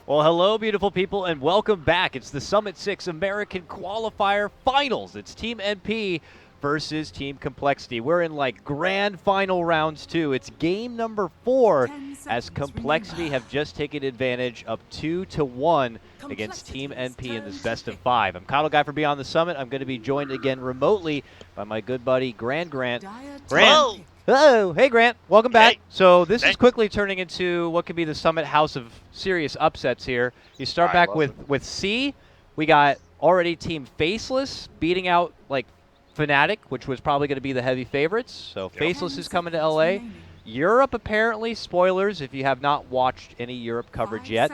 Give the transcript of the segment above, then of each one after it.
Well, hello, beautiful people, and welcome back. It's the Summit 6 American Qualifier Finals. It's Team NP versus Team Complexity. We're in like grand final rounds 2. It's game number 4 as Complexity have just taken advantage of 2-1 against Team NP in this best of 5. I'm coL Guy for Beyond the Summit. I'm going to be joined again remotely by my good buddy Grant. Grant. Hello. Hello. Hey, Grant. Welcome back. Hey. So this is Thanks. quickly turning into what could be the Summit House of serious upsets here. You start I back love with C. We got already Team Faceless beating out like Fnatic, which was probably going to be the heavy favorites. So Faceless is coming to LA. Europe, apparently, spoilers if you have not watched any Europe coverage yet.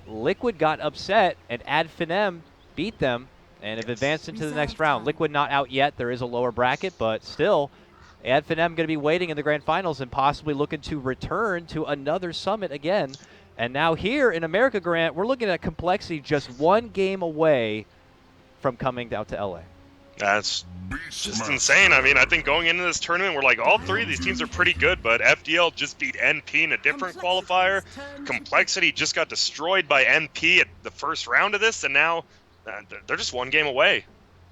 Liquid got upset, and Adfinem beat them and have advanced into the next round. Liquid not out yet. There is a lower bracket, but still, Adfinem going to be waiting in the grand finals and possibly looking to return to another summit again. And now here in America, Grant, we're looking at Complexity just one game away from coming out to LA. That's just insane. I mean, I think going into this tournament, we're like, all three of these teams are pretty good, but FDL just beat NP in a different qualifier. Complexity just got destroyed by NP at the first round of this, and now they're just one game away.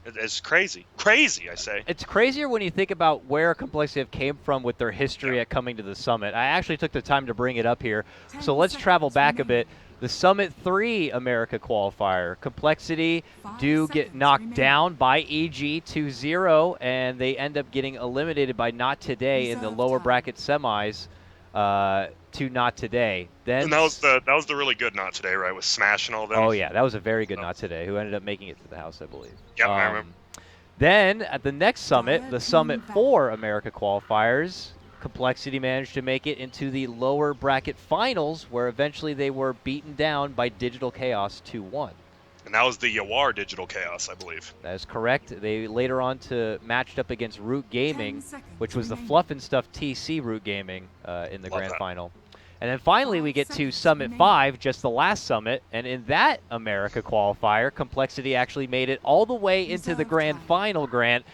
It's crazy. Crazy, I say. It's crazier when you think about where Complexity have came from with their history at coming to the Summit. I actually took the time to bring it up here. So let's travel back a bit. The Summit 3 America qualifier. Complexity do get knocked down by EG 2-0, and they end up getting eliminated by Not Today in the lower bracket semis to Not Today. Then And that was the really good Not Today, right? With Smash and all them. Oh, yeah. That was a very good Not Today, who ended up making it to the house, I believe. Yeah, I remember. Then, at the next summit, the Summit 4 America qualifiers, Complexity managed to make it into the lower bracket finals, where eventually they were beaten down by Digital Chaos 2-1. And that was the Yawar Digital Chaos, I believe. That is correct. They later on matched up against Root Gaming, which was the Fluff and Stuff TC Root Gaming in the grand final. And then finally we get to Summit 5, just the last summit, and in that America qualifier, Complexity actually made it all the way into the grand final, Grant,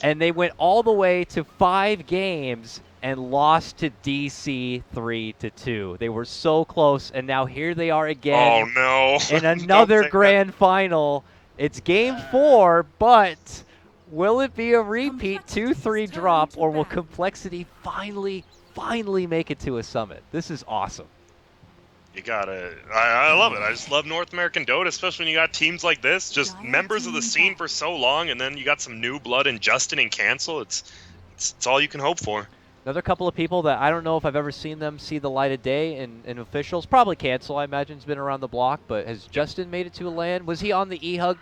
and they went all the way to 5 games and lost to DC 3-2. They were so close, and now here they are again. Oh, no. In another grand final. It's game 4, but will it be a repeat 2-3 drop, or will Complexity finally make it to a summit? This is awesome. You gotta, I love it. I just love North American Dota, especially when you got teams like this, just members of the scene for so long, and then you got some new blood in Justin and Cancel. It's all you can hope for. Another couple of people that I don't know if I've ever seen them see the light of day in officials. Probably Cancel, I imagine, has been around the block, but has Justin made it to a LAN? Was he on the E-Hug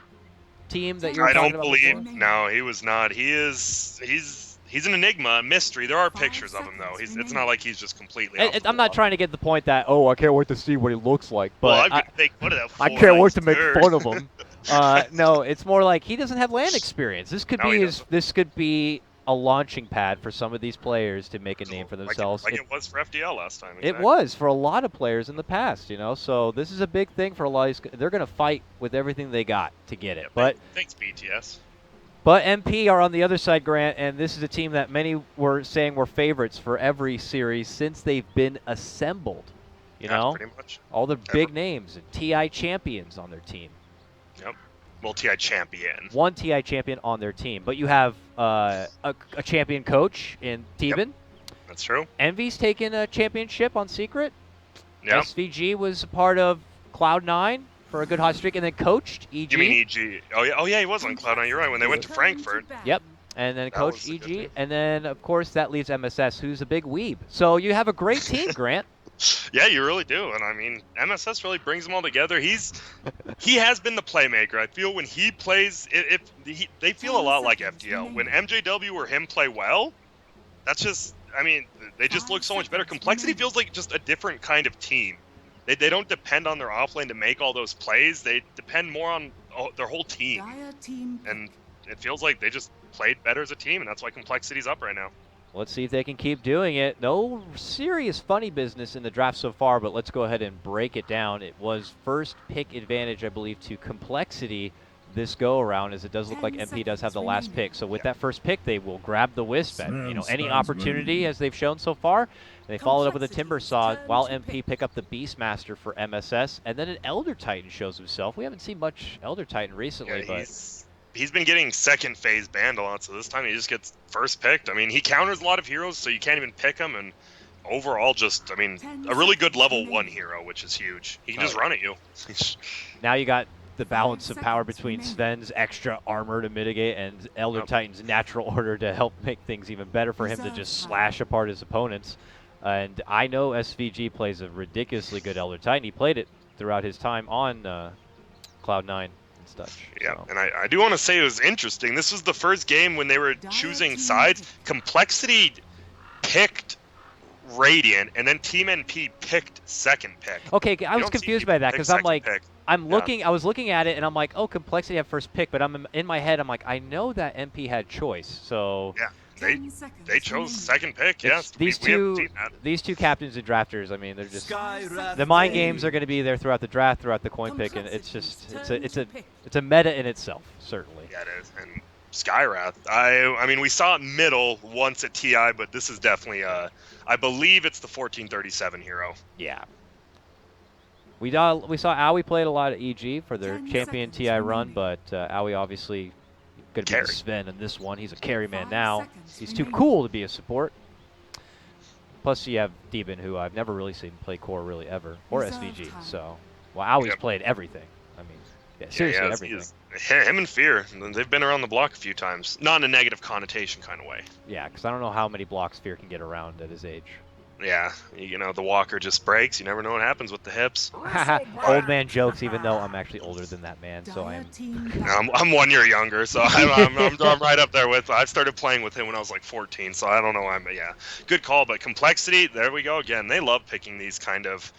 team that you were talking about before? I don't believe, no, he was not. He's an enigma, a mystery. There are pictures of him, though. It's not like he's just completely off the I'm not trying to get the point that, oh, I can't wait to see what he looks like. But well, I can't wait to make fun of him. No, it's more like he doesn't have LAN experience. This could be a launching pad for some of these players to make a name for themselves. Like it was for FDL last time. Exactly. It was for a lot of players in the past, So this is a big thing for a lot of these. They're going to fight with everything they got to get it. Yeah, thanks, BTS. But MP are on the other side, Grant, and this is a team that many were saying were favorites for every series since they've been assembled. Yeah, pretty much. All the big names and TI champions on their team. Yep. Well, TI champion. One TI champion on their team. But you have a champion coach in Teban. Yep. That's true. Envy's taken a championship on Secret. Yep. SVG was part of Cloud9 for a good hot streak, and then coached EG. You mean EG? Oh yeah, he was on Cloud9. You're right. When they went to Frankfurt. Yep. And then coached EG, and then of course that leaves MSS, who's a big weeb. So you have a great team, Grant. Yeah, you really do, and I mean MSS really brings them all together. He has been the playmaker. I feel when he plays, they feel a lot like FDL. When MJW or him play well, that's just, I mean, they just look so much better. Complexity feels like just a different kind of team. They don't depend on their offlane to make all those plays. They depend more on their whole team. And it feels like they just played better as a team, and that's why Complexity's up right now. Let's see if they can keep doing it. No serious funny business in the draft so far, but let's go ahead and break it down. It was first pick advantage, I believe, to Complexity this go around, as it does look like MP does have the last pick. So with that first pick, they will grab the Wisp at any opportunity, as they've shown so far. And they followed up with a Timber Saw while MP pick up the Beastmaster for MSS, and then an Elder Titan shows himself. We haven't seen much Elder Titan recently, but he's been getting second phase banned a lot, so this time he just gets first picked. I mean, he counters a lot of heroes, so you can't even pick him, and overall, just, I mean, a really good level 1 hero, which is huge. He can just run at you. Now you got the balance of power between Sven's extra armor to mitigate and Elder Titan's natural order to help make things even better for him to just slash apart his opponents. And I know SVG plays a ridiculously good Elder Titan. He played it throughout his time on Cloud9 and such. Yeah, so. and I do want to say it was interesting. This was the first game when they were choosing sides. Complexity picked Radiant, and then Team NP picked second pick. Okay, I was confused by that because I'm like, I was looking at it and I'm like, oh, Complexity had first pick, but I'm in my head, I'm like, I know that MP had choice, so yeah, they chose second pick. Yes, these two captains and drafters. I mean, they're just the mind games are going to be there throughout the draft, throughout the coin pick, and it's just it's a meta in itself, certainly. Yeah, it is. And Skyrath, I mean, we saw it middle once at TI, but this is definitely I believe it's the 1437 hero. Yeah. We saw Aoi played a lot of EG for their champion TI run, but Aoi obviously going to be the Sven in this one. He's a carry man now. He's too cool to be a support. Plus you have Deben, who I've never really seen play core really ever, or SVG. So, well, Aoi's played everything. I mean, yeah, seriously everything. Him and Fear, they've been around the block a few times. Not in a negative connotation kind of way. Yeah, because I don't know how many blocks Fear can get around at his age. Yeah, you know, the walker just breaks. You never know what happens with the hips. Old man jokes, even though I'm actually older than that man, so I'm 1 year younger, so I'm right up there with. I started playing with him when I was like 14, so I don't know. Yeah, good call. But Complexity, there we go again. They love picking these kind of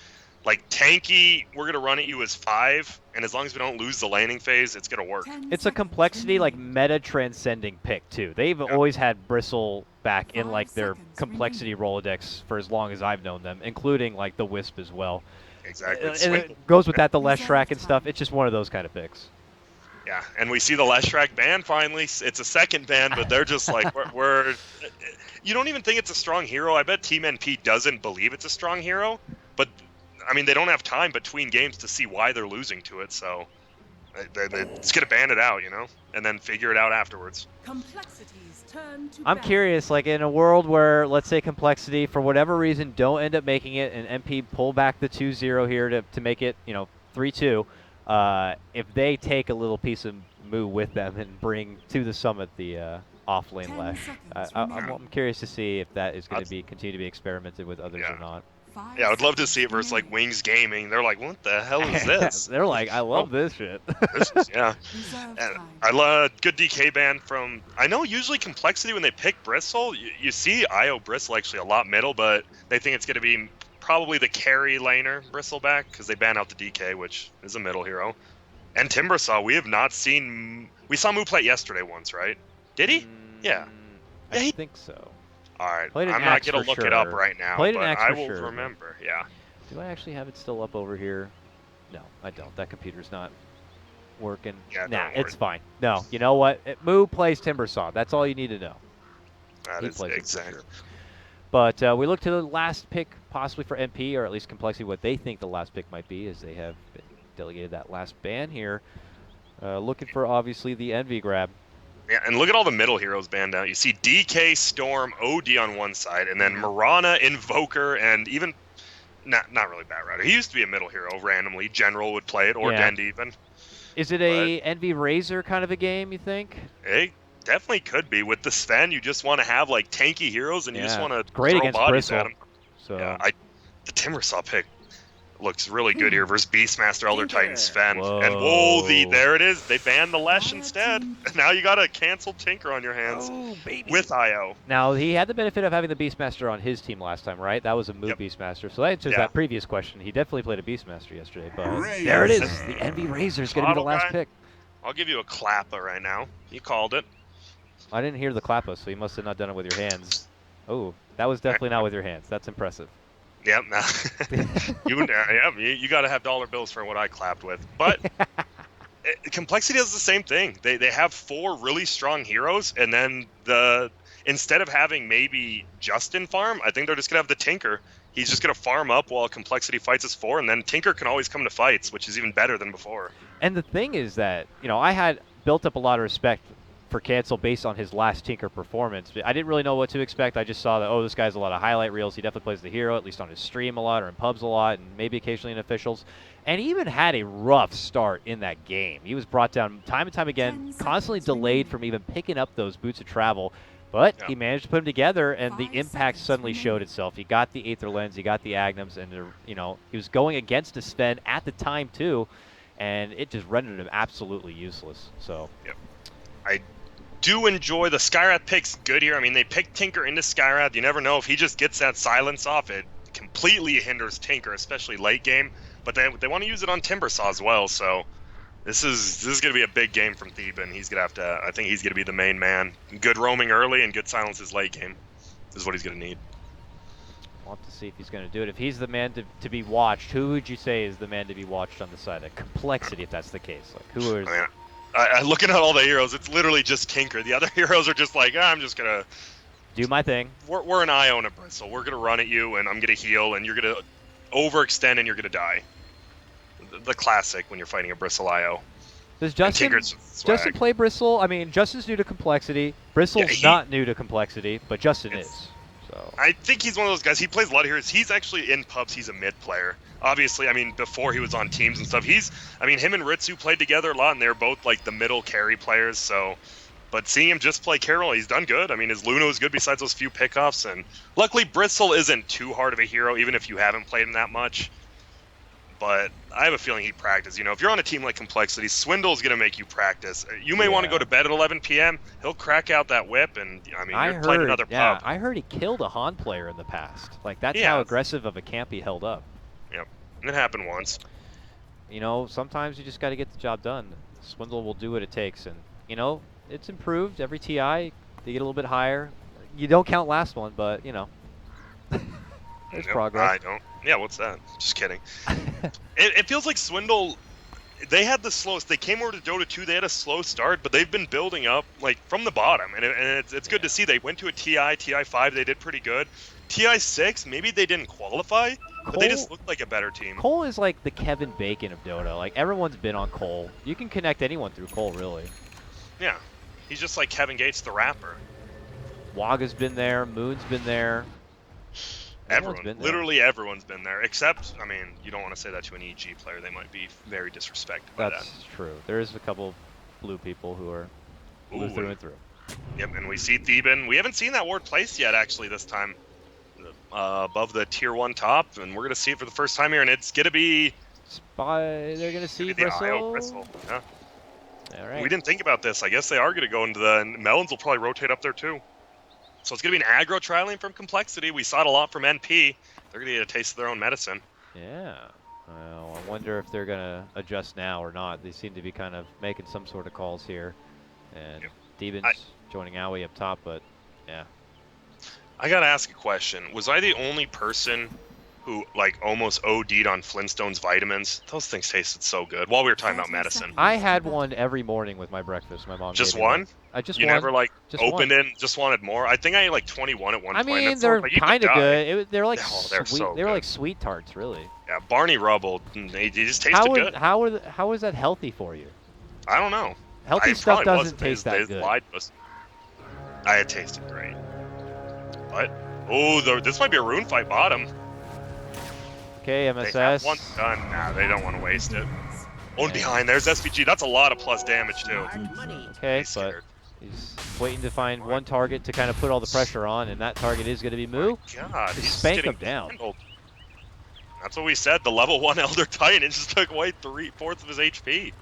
like tanky. We're gonna run at you as 5, and as long as we don't lose the laning phase, it's gonna work. It's a Complexity like meta transcending pick too. They've always had Bristle back in like their Complexity Rolodex for as long as I've known them, including like the Wisp as well. Exactly. And it goes with that, the Leshrac and stuff. It's just one of those kind of picks. Yeah, and we see the Leshrac ban finally. It's a second ban, but they're just like, we're you don't even think it's a strong hero. I bet Team NP doesn't believe it's a strong hero, but I mean, they don't have time between games to see why they're losing to it, so it's going to ban it out, you know, and then figure it out afterwards. I'm curious, like in a world where, let's say, Complexity, for whatever reason, don't end up making it, and MP pull back the 2-0 here to make it, 3-2, if they take a little piece of Moo with them and bring to the summit the off-lane Lesh, I'm curious to see if that is going to continue to be experimented with others or not. Yeah, I would love to see it versus like Wings Gaming. They're like, what the hell is this? They're like, I love this shit. Yeah. And I love good DK ban from. I know usually Complexity when they pick Bristle, you see IO Bristle actually a lot middle, but they think it's going to be probably the carry laner Bristleback because they ban out the DK, which is a middle hero. And Timbersaw, we have not seen. We saw Moo play it yesterday once, right? Did he? Yeah. I think so. All right, I'm not going to look it up right now, but I will remember, yeah. Do I actually have it still up over here? No, I don't. That computer's not working. Yeah, nah, it's fine. No, you know what? Moo plays Timbersaw. That's all you need to know. That is exactly. But we look to the last pick possibly for MP, or at least Complexity, what they think the last pick might be, as they have been delegated that last ban here. Looking for, obviously, the Envy grab. Yeah, and look at all the middle heroes banned out. You see DK, Storm, OD on one side, and then Mirana, Invoker, and even not really Batrider. He used to be a middle hero randomly. General would play it, or Dend even. Is it a Envy Razor kind of a game, you think? It definitely could be. With the Sven, you just want to have like tanky heroes, and you just want to throw bodies Bristle. at them. So. Yeah, the Timbersaw pick looks really good here versus Beastmaster, Elder Titan, Sven. Whoa. And there it is. They banned the Lesh instead. Now you got a canceled Tinker on your hands with IO. Now, he had the benefit of having the Beastmaster on his team last time, right? That was a Moo Beastmaster. So that answers that previous question. He definitely played a Beastmaster yesterday. But there it is. The Envy Razor is going to be the last pick. I'll give you a Klappa right now. You called it. I didn't hear the Klappa, so you must have not done it with your hands. Oh, that was definitely not with your hands. That's impressive. Yep, you got to have dollar bills for what I clapped with. But Complexity does the same thing. They have 4 really strong heroes, and then instead of having maybe Justin farm, I think they're just gonna have the Tinker. He's just gonna farm up while Complexity fights his 4, and then Tinker can always come to fights, which is even better than before. And the thing is that, I had built up a lot of respect for Cancel based on his last Tinker performance. I didn't really know what to expect. I just saw that, this guy's a lot of highlight reels. He definitely plays the hero, at least on his stream a lot or in pubs a lot, and maybe occasionally in officials. And he even had a rough start in that game. He was brought down time and time again, constantly delayed from even picking up those boots of travel. But he managed to put them together, and the impact suddenly showed itself. He got the Aether Lens, he got the Agnums, and he was going against a Sven at the time too, and it just rendered him absolutely useless. So, I do enjoy the Skywrath picks good here. I mean, they picked Tinker into Skywrath. You never know if he just gets that silence off. It completely hinders Tinker, especially late game. But they want to use it on Timbersaw as well. So this is going to be a big game from Theben. He's gonna have to. I think he's going to be the main man. Good roaming early and good silences late game is what he's going to need. We'll have to see if he's going to do it. If he's the man to be watched, who would you say is the man to be watched on the side of Complexity? If that's the case, like who is? Looking at all the heroes, it's literally just Tinker. The other heroes are just like, I'm just gonna do my thing. We're an Iona Bristle. We're gonna run at you, and I'm gonna heal, and you're gonna overextend, and you're gonna die. The classic when you're fighting a Bristle IO. Does Justin play Bristle? I mean, Justin's new to Complexity. Bristle's not new to Complexity, but Justin is. So I think he's one of those guys. He plays a lot of heroes. He's actually in pubs. He's a mid player. Obviously, I mean, before he was on teams and stuff, him and Ritsu played together a lot, and they're both like the middle carry players. So, but seeing him just play Carol, he's done good. I mean, his Luna is good besides those few pickoffs, and luckily Bristle isn't too hard of a hero, even if you haven't played him that much. But I have a feeling he practiced. If you're on a team like Complexity, Swindle's going to make you practice. You may want to go to bed at 11 p.m. He'll crack out that whip, and you're playing another pub. I heard he killed a Han player in the past. Like, that's how aggressive of a camp he held up. Yep, it happened once. Sometimes you just got to get the job done. Swindle will do what it takes, and it's improved every TI. They get a little bit higher. You don't count last one, but there's progress. I don't. Yeah, what's that? Just kidding. It feels like Swindle, they had the slowest. They came over to Dota 2. They had a slow start, but they've been building up like from the bottom, and it's good to see. They went to a TI 5. They did pretty good. TI 6, maybe they didn't qualify, but they just looked like a better team. coL is like the Kevin Bacon of Dota. Like, everyone's been on coL. You can connect anyone through coL, really. Yeah, he's just like Kevin Gates, the rapper. Waga's been there. Moon's been there. Literally everyone's been there, except, you don't want to say that to an EG player. They might be very disrespected by that. That's true. There is a couple blue people who are blue through and through. Yep, and we see Theben. We haven't seen that ward placed yet, actually, this time. Above the tier 1 top, and we're going to see it for the first time here, and it's going to be... They're going to see Bristle? Bristle, yeah. All right. We didn't think about this. I guess they are going to go into the... And Melons will probably rotate up there, too. So it's going to be an aggro trialing from Complexity. We saw it a lot from NP. They're going to get a taste of their own medicine. Yeah. Well, I wonder if they're going to adjust now or not. They seem to be kind of making some sort of calls here. And Theben's joining Aoi up top, but yeah. I got to ask a question. Was I the only person who, almost OD'd on Flintstone's vitamins? Those things tasted so good while we were talking about medicine. I had one every morning with my breakfast. My mom just one? I just you one. Never opened it and just wanted more. I think I ate 21 at one point. I mean, they're kind of good. They're like they're like sweet tarts, really. Yeah, Barney Rubble. They just tasted good. How is that healthy for you? I don't know. Healthy stuff doesn't taste that good. It tasted great. What? This might be a rune fight bottom. Okay, MSS. They have one done. Nah, they don't want to waste it. One behind. There's SVG. That's a lot of plus damage, too. Okay, but he's waiting to find one target to kind of put all the pressure on, and that target is going to be Moo. God, he's spank him down. Handled. That's what we said. The level 1 Elder Titan just took away 3/4 of his HP.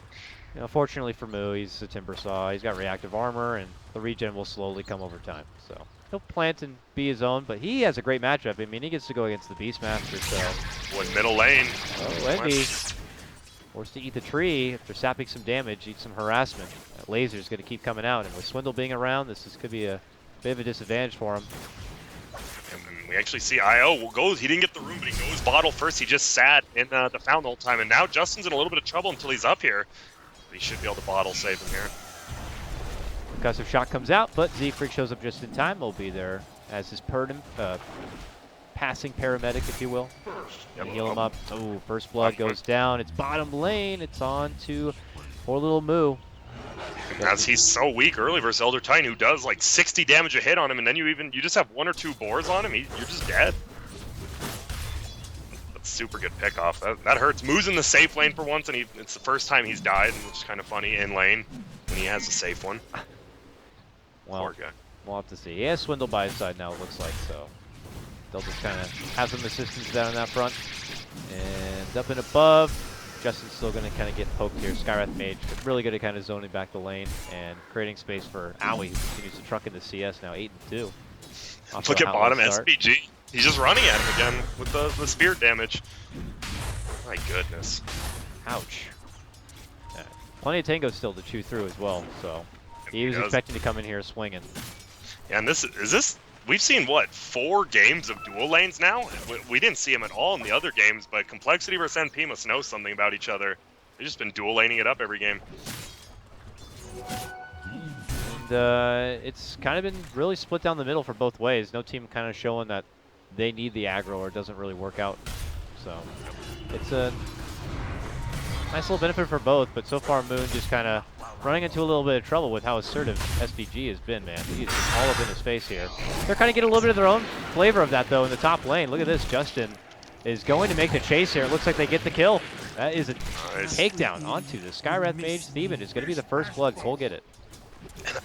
Fortunately for Moo, he's a Timbersaw. He's got reactive armor, and the regen will slowly come over time. So he'll plant and be his own, but he has a great matchup. I mean, he gets to go against the Beastmaster, so... One middle lane. Oh, Envy. Forced to eat the tree after sapping some damage, eat some harassment. That laser's going to keep coming out, and with Swindle being around, could be a bit of a disadvantage for him. And we actually see IO goes. He didn't get the room, but he goes bottle first. He just sat in the fountain the whole time, and now Justin's in a little bit of trouble until he's up here. He should be able to bottle save him here. Concussive shot comes out, but Z-Freak shows up just in time. Will be there as his passing paramedic, if you will. And heal him up. Oh, first blood goes down. It's bottom lane. It's on to poor little Moo. As he's so weak early versus Elder Titan, who does like 60 damage a hit on him, and then you just have 1 or 2 boars on him, you're just dead. That's super good pick off. That hurts. Moo's in the safe lane for once, and it's the first time he's died, which is kind of funny in lane when he has a safe one. Well, poor guy. We'll have to see. He has Swindle by his side now, it looks like, so they'll just kind of have some assistance down on that front. And up and above, Justin's still going to kind of get poked here. Skywrath Mage, but really good at kind of zoning back the lane and creating space for Owie, who continues to truck into CS now, 8-2. Look at bottom SPG. He's just running at him again with the spirit damage. My goodness. Ouch. Yeah. Plenty of Tango still to chew through as well, so he was expecting to come in here swinging. Yeah, and we've seen, what, 4 games of dual lanes now? We didn't see him at all in the other games, but Complexity versus NP must know something about each other. They've just been dual laning it up every game. And it's kind of been really split down the middle for both ways. No team kind of showing that they need the aggro or it doesn't really work out. So it's a nice little benefit for both, but so far Moon just kind of running into a little bit of trouble with how assertive SVG has been, man. He's all up in his face here. They're kind of getting a little bit of their own flavor of that, though, in the top lane. Look at this. Justin is going to make the chase here. It looks like they get the kill. That is a takedown onto the Skywrath Mage. Steven is going to be the first blood. coL get it.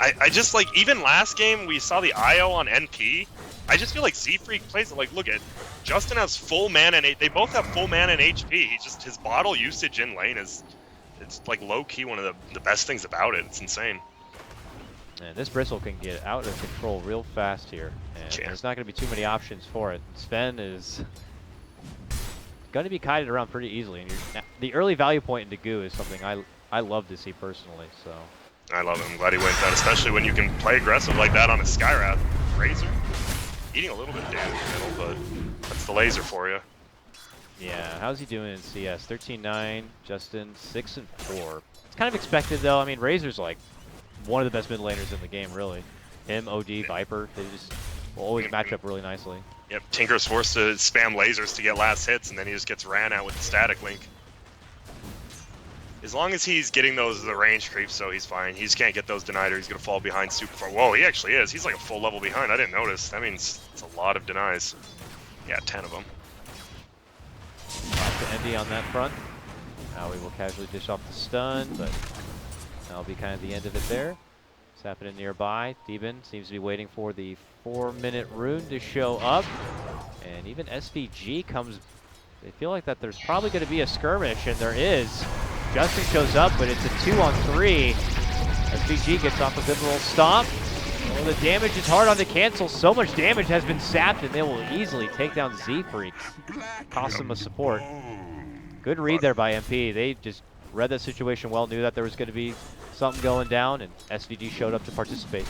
I just, like, even last game we saw the IO on NP. I just feel like Z-Freak plays it like, look at, Justin has full mana and they both have full mana and HP. His bottle usage in lane is, it's like low-key one of the best things about it. It's insane. And this Bristle can get out of control real fast here. And there's not going to be too many options for it. Sven is going to be kited around pretty easily. And the early value point into Goo is something I love to see personally. So I love it. I'm glad he went that, especially when you can play aggressive like that on a Skywrath. Razor. Eating a little bit of damage in the middle, but that's the laser for you. Yeah, how's he doing in CS? 13-9, Justin 6-4. It's kind of expected though. I mean, Razor's like one of the best mid laners in the game, really. Him, OD, Viper, they just will always match up really nicely. Yep, Tinker's forced to spam lasers to get last hits, and then he just gets ran out with the static link. As long as he's getting the range creeps, so he's fine. He just can't get those denied or he's going to fall behind super far. Whoa, he actually is. He's like a full level behind. I didn't notice. That means it's a lot of denies. Yeah, 10 of them. Lots of Envy on that front. Now we will casually dish off the stun, but that'll be kind of the end of it there. It's happening nearby. Deben seems to be waiting for the 4-minute rune to show up. And even SVG comes. They feel like that there's probably going to be a skirmish, and there is. Justin shows up, but it's a 2-on-3. SVG gets off a good little stomp. Oh, the damage is hard on the cancel. So much damage has been sapped, and they will easily take down Z-Freak. Cost them a support. Good read there by MP. They just read the situation well, knew that there was going to be something going down, and SVG showed up to participate.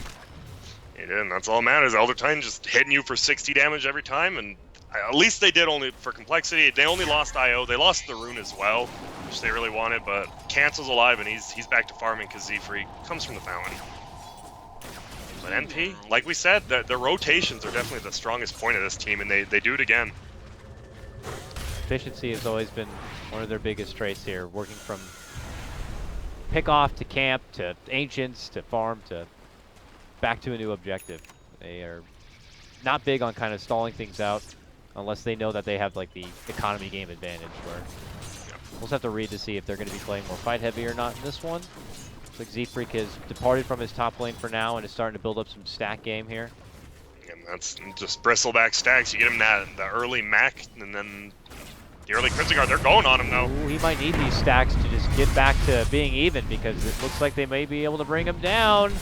He did, and that's all that matters. Elder Titan just hitting you for 60 damage every time, and at least they did only for complexity. They only lost IO. They lost the rune as well, which they really wanted, but Cancel's alive, and he's back to farming because Z-Freak comes from the fountain. But NP, like we said, the rotations are definitely the strongest point of this team, and they do it again. Efficiency has always been one of their biggest traits here, working from pick off to camp to ancients to farm to back to a new objective. They are not big on kind of stalling things out unless they know that they have like the economy game advantage, where we'll just have to read to see if they're going to be playing more fight heavy or not in this one. Looks like Z-Freak has departed from his top lane for now and is starting to build up some stack game here. And that's just bristleback stacks. You get him the early Mac, and then the early Crimson Guard, they're going on him though. Ooh, he might need these stacks to just get back to being even, because it looks like they may be able to bring him down.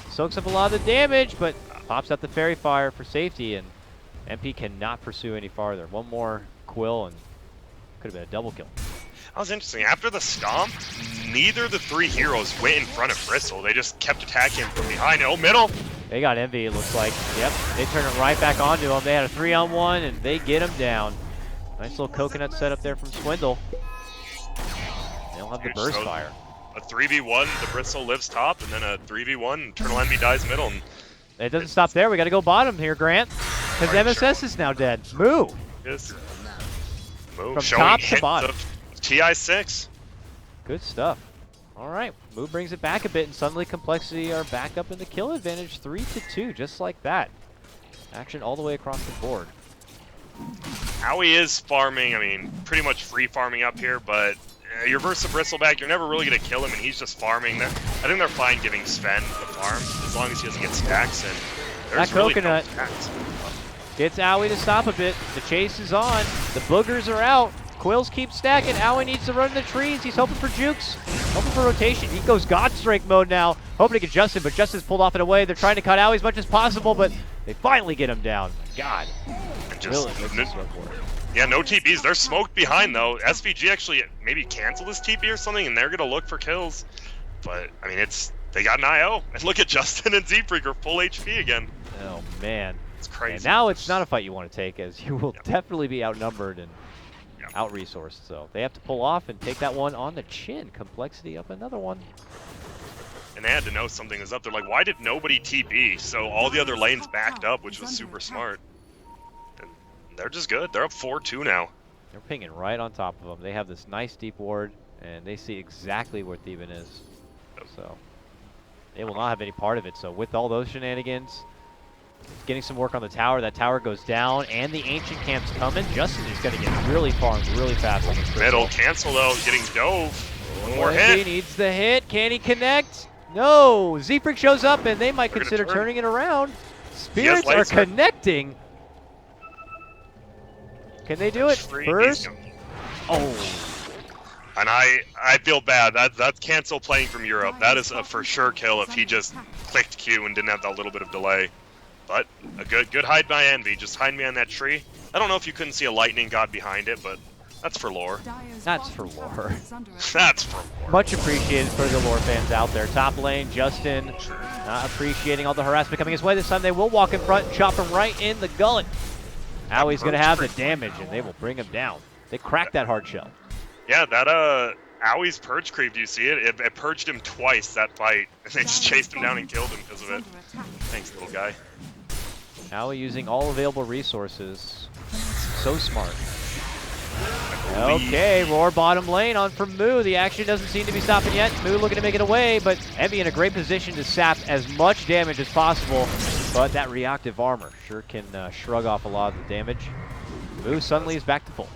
Soaks up a lot of the damage, but pops out the Fairy Fire for safety, and MP cannot pursue any farther. One more coL and could have been a double kill. That was interesting. After the stomp, neither of the 3 heroes went in front of Bristle. They just kept attacking him from behind. Oh, middle. They got Envy, it looks like. Yep, they turn it right back onto him. They had a 3-on-1, and they get him down. Nice little coconut setup there from Swindle. They don't have the burst fire. a 3v1, the Bristle lives top, and then a 3v1, Eternal Envy dies middle. And it doesn't stop there. We got to go bottom here, Grant, because MSS is now dead. Moo. Moo From showing top to hints bottom. of TI6. Good stuff. All right, Moo brings it back a bit, and suddenly Complexity are back up in the kill advantage, 3-2, just like that. Action all the way across the board. Howie is farming, I mean, pretty much free farming up here, but you reverse the Bristleback, you're never really going to kill him, and he's just farming. I think they're fine giving Sven the farm, as long as he doesn't get stacks, and there's That really coconut no stacks. gets Owie to stop a bit. The chase is on. The boogers are out. Quills keep stacking. Owie needs to run in the trees. He's hoping for jukes, hoping for rotation. He goes God Strike mode now, hoping to get Justin, but Justin's pulled off and away. They're trying to cut Owie as much as possible, but they finally get him down. God. And just, Really, yeah, no TPs. They're smoked behind, though. SVG actually maybe canceled his TP or something, and they're going to look for kills. But, I mean, they got an IO. And look at Justin and Z-Freak are full HP again. Oh, man. It's crazy. And now it's not a fight you want to take, as you will definitely be outnumbered and out-resourced. So they have to pull off and take that one on the chin. Complexity up another one. And they had to know something was up. They're like, why did nobody TP? So all the other lanes backed up, which was super smart. And they're just good. They're up 4-2 now. They're pinging right on top of them. They have this nice deep ward, and they see exactly where Theban is. So they will not have any part of it. So with all those shenanigans, getting some work on the tower. That tower goes down, and the Ancient Camp's coming. Justin is going to get really farmed really fast on this Middle cancel, though, getting dove. One more hit. He needs the hit. Can he connect? No. Z-Freak shows up, and they might consider turning it around. Spirits are connecting. Can they do it? First. Oh. And I feel bad. That's cancel playing from Europe. That is a for sure kill if he just clicked Q and didn't have that little bit of delay. But a good hide by Envy. Just hide me on that tree. I don't know if you couldn't see a lightning god behind it, but that's for lore. That's for lore. That's for lore. Much appreciated for the lore fans out there. Top lane, Justin, not appreciating all the harassment coming his way this time. They will walk in front and chop him right in the gullet. Howie's going to have the damage, and they will bring him down. They cracked that hard shell. Yeah, that Owie's purge creep, do you see it? It purged him twice that fight, and they just chased him down and killed him because of it. Thanks, little guy. Howie using all available resources. So smart. Okay, Roar bottom lane on from Moo. The action doesn't seem to be stopping yet. Moo looking to make it away, but Envy in a great position to sap as much damage as possible. But that reactive armor sure can shrug off a lot of the damage. Moo suddenly is back to full.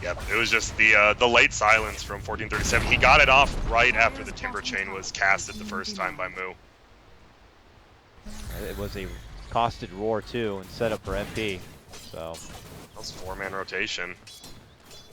Yep, it was just the late silence from 1437. He got it off right after the Timber Chain was casted the first time by Moo. It was a costed Roar too and set up for MP. So that was 4-man rotation.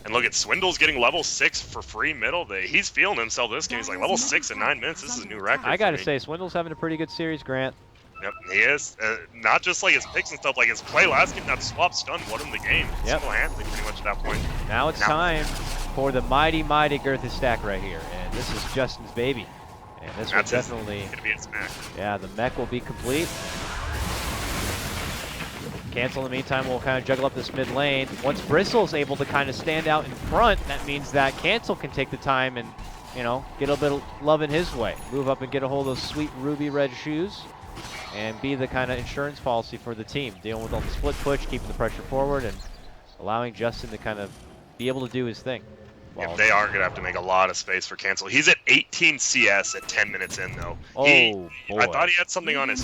And look at Swindle's getting level 6 for free middle. He's feeling himself this game. He's like level 6 in 9 minutes. This is a new record. I gotta say, Swindle's having a pretty good series, Grant. Yep, he is. Not just like his picks and stuff, like his play last game, that swap stun won him the game. Yep. Single-handedly pretty much at that point. Now it's time for the mighty Girtha stack right here. And this is Justin's baby. And this will definitely... It's gonna be its mech. Yeah, the mech will be complete. Cancel in the meantime will kind of juggle up this mid lane. Once Bristle's able to kind of stand out in front, that means that Cancel can take the time and, you know, get a bit of love in his way. Move up and get a hold of those sweet ruby red shoes and be the kind of insurance policy for the team. Dealing with all the split push, keeping the pressure forward, and allowing Justin to kind of be able to do his thing. Yeah, they are going to have to make a lot of space for Cancel. He's at 18 CS at 10 minutes in, though. Boy. I thought he had something on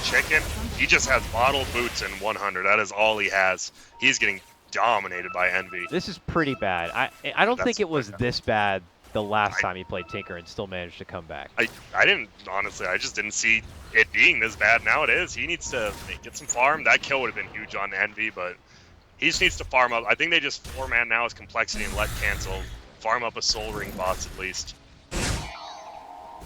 Chicken. He just has bottle boots and 100. That is all he has. He's getting dominated by Envy. This is pretty bad. I don't think it was this bad the last time he played Tinker and still managed to come back. I didn't, honestly. I just didn't see it being this bad. Now it is. He needs to get some farm. That kill would have been huge on Envy, but he just needs to farm up. I think they just 4-man now his Complexity and let Cancel farm up a Soul Ring boss at least.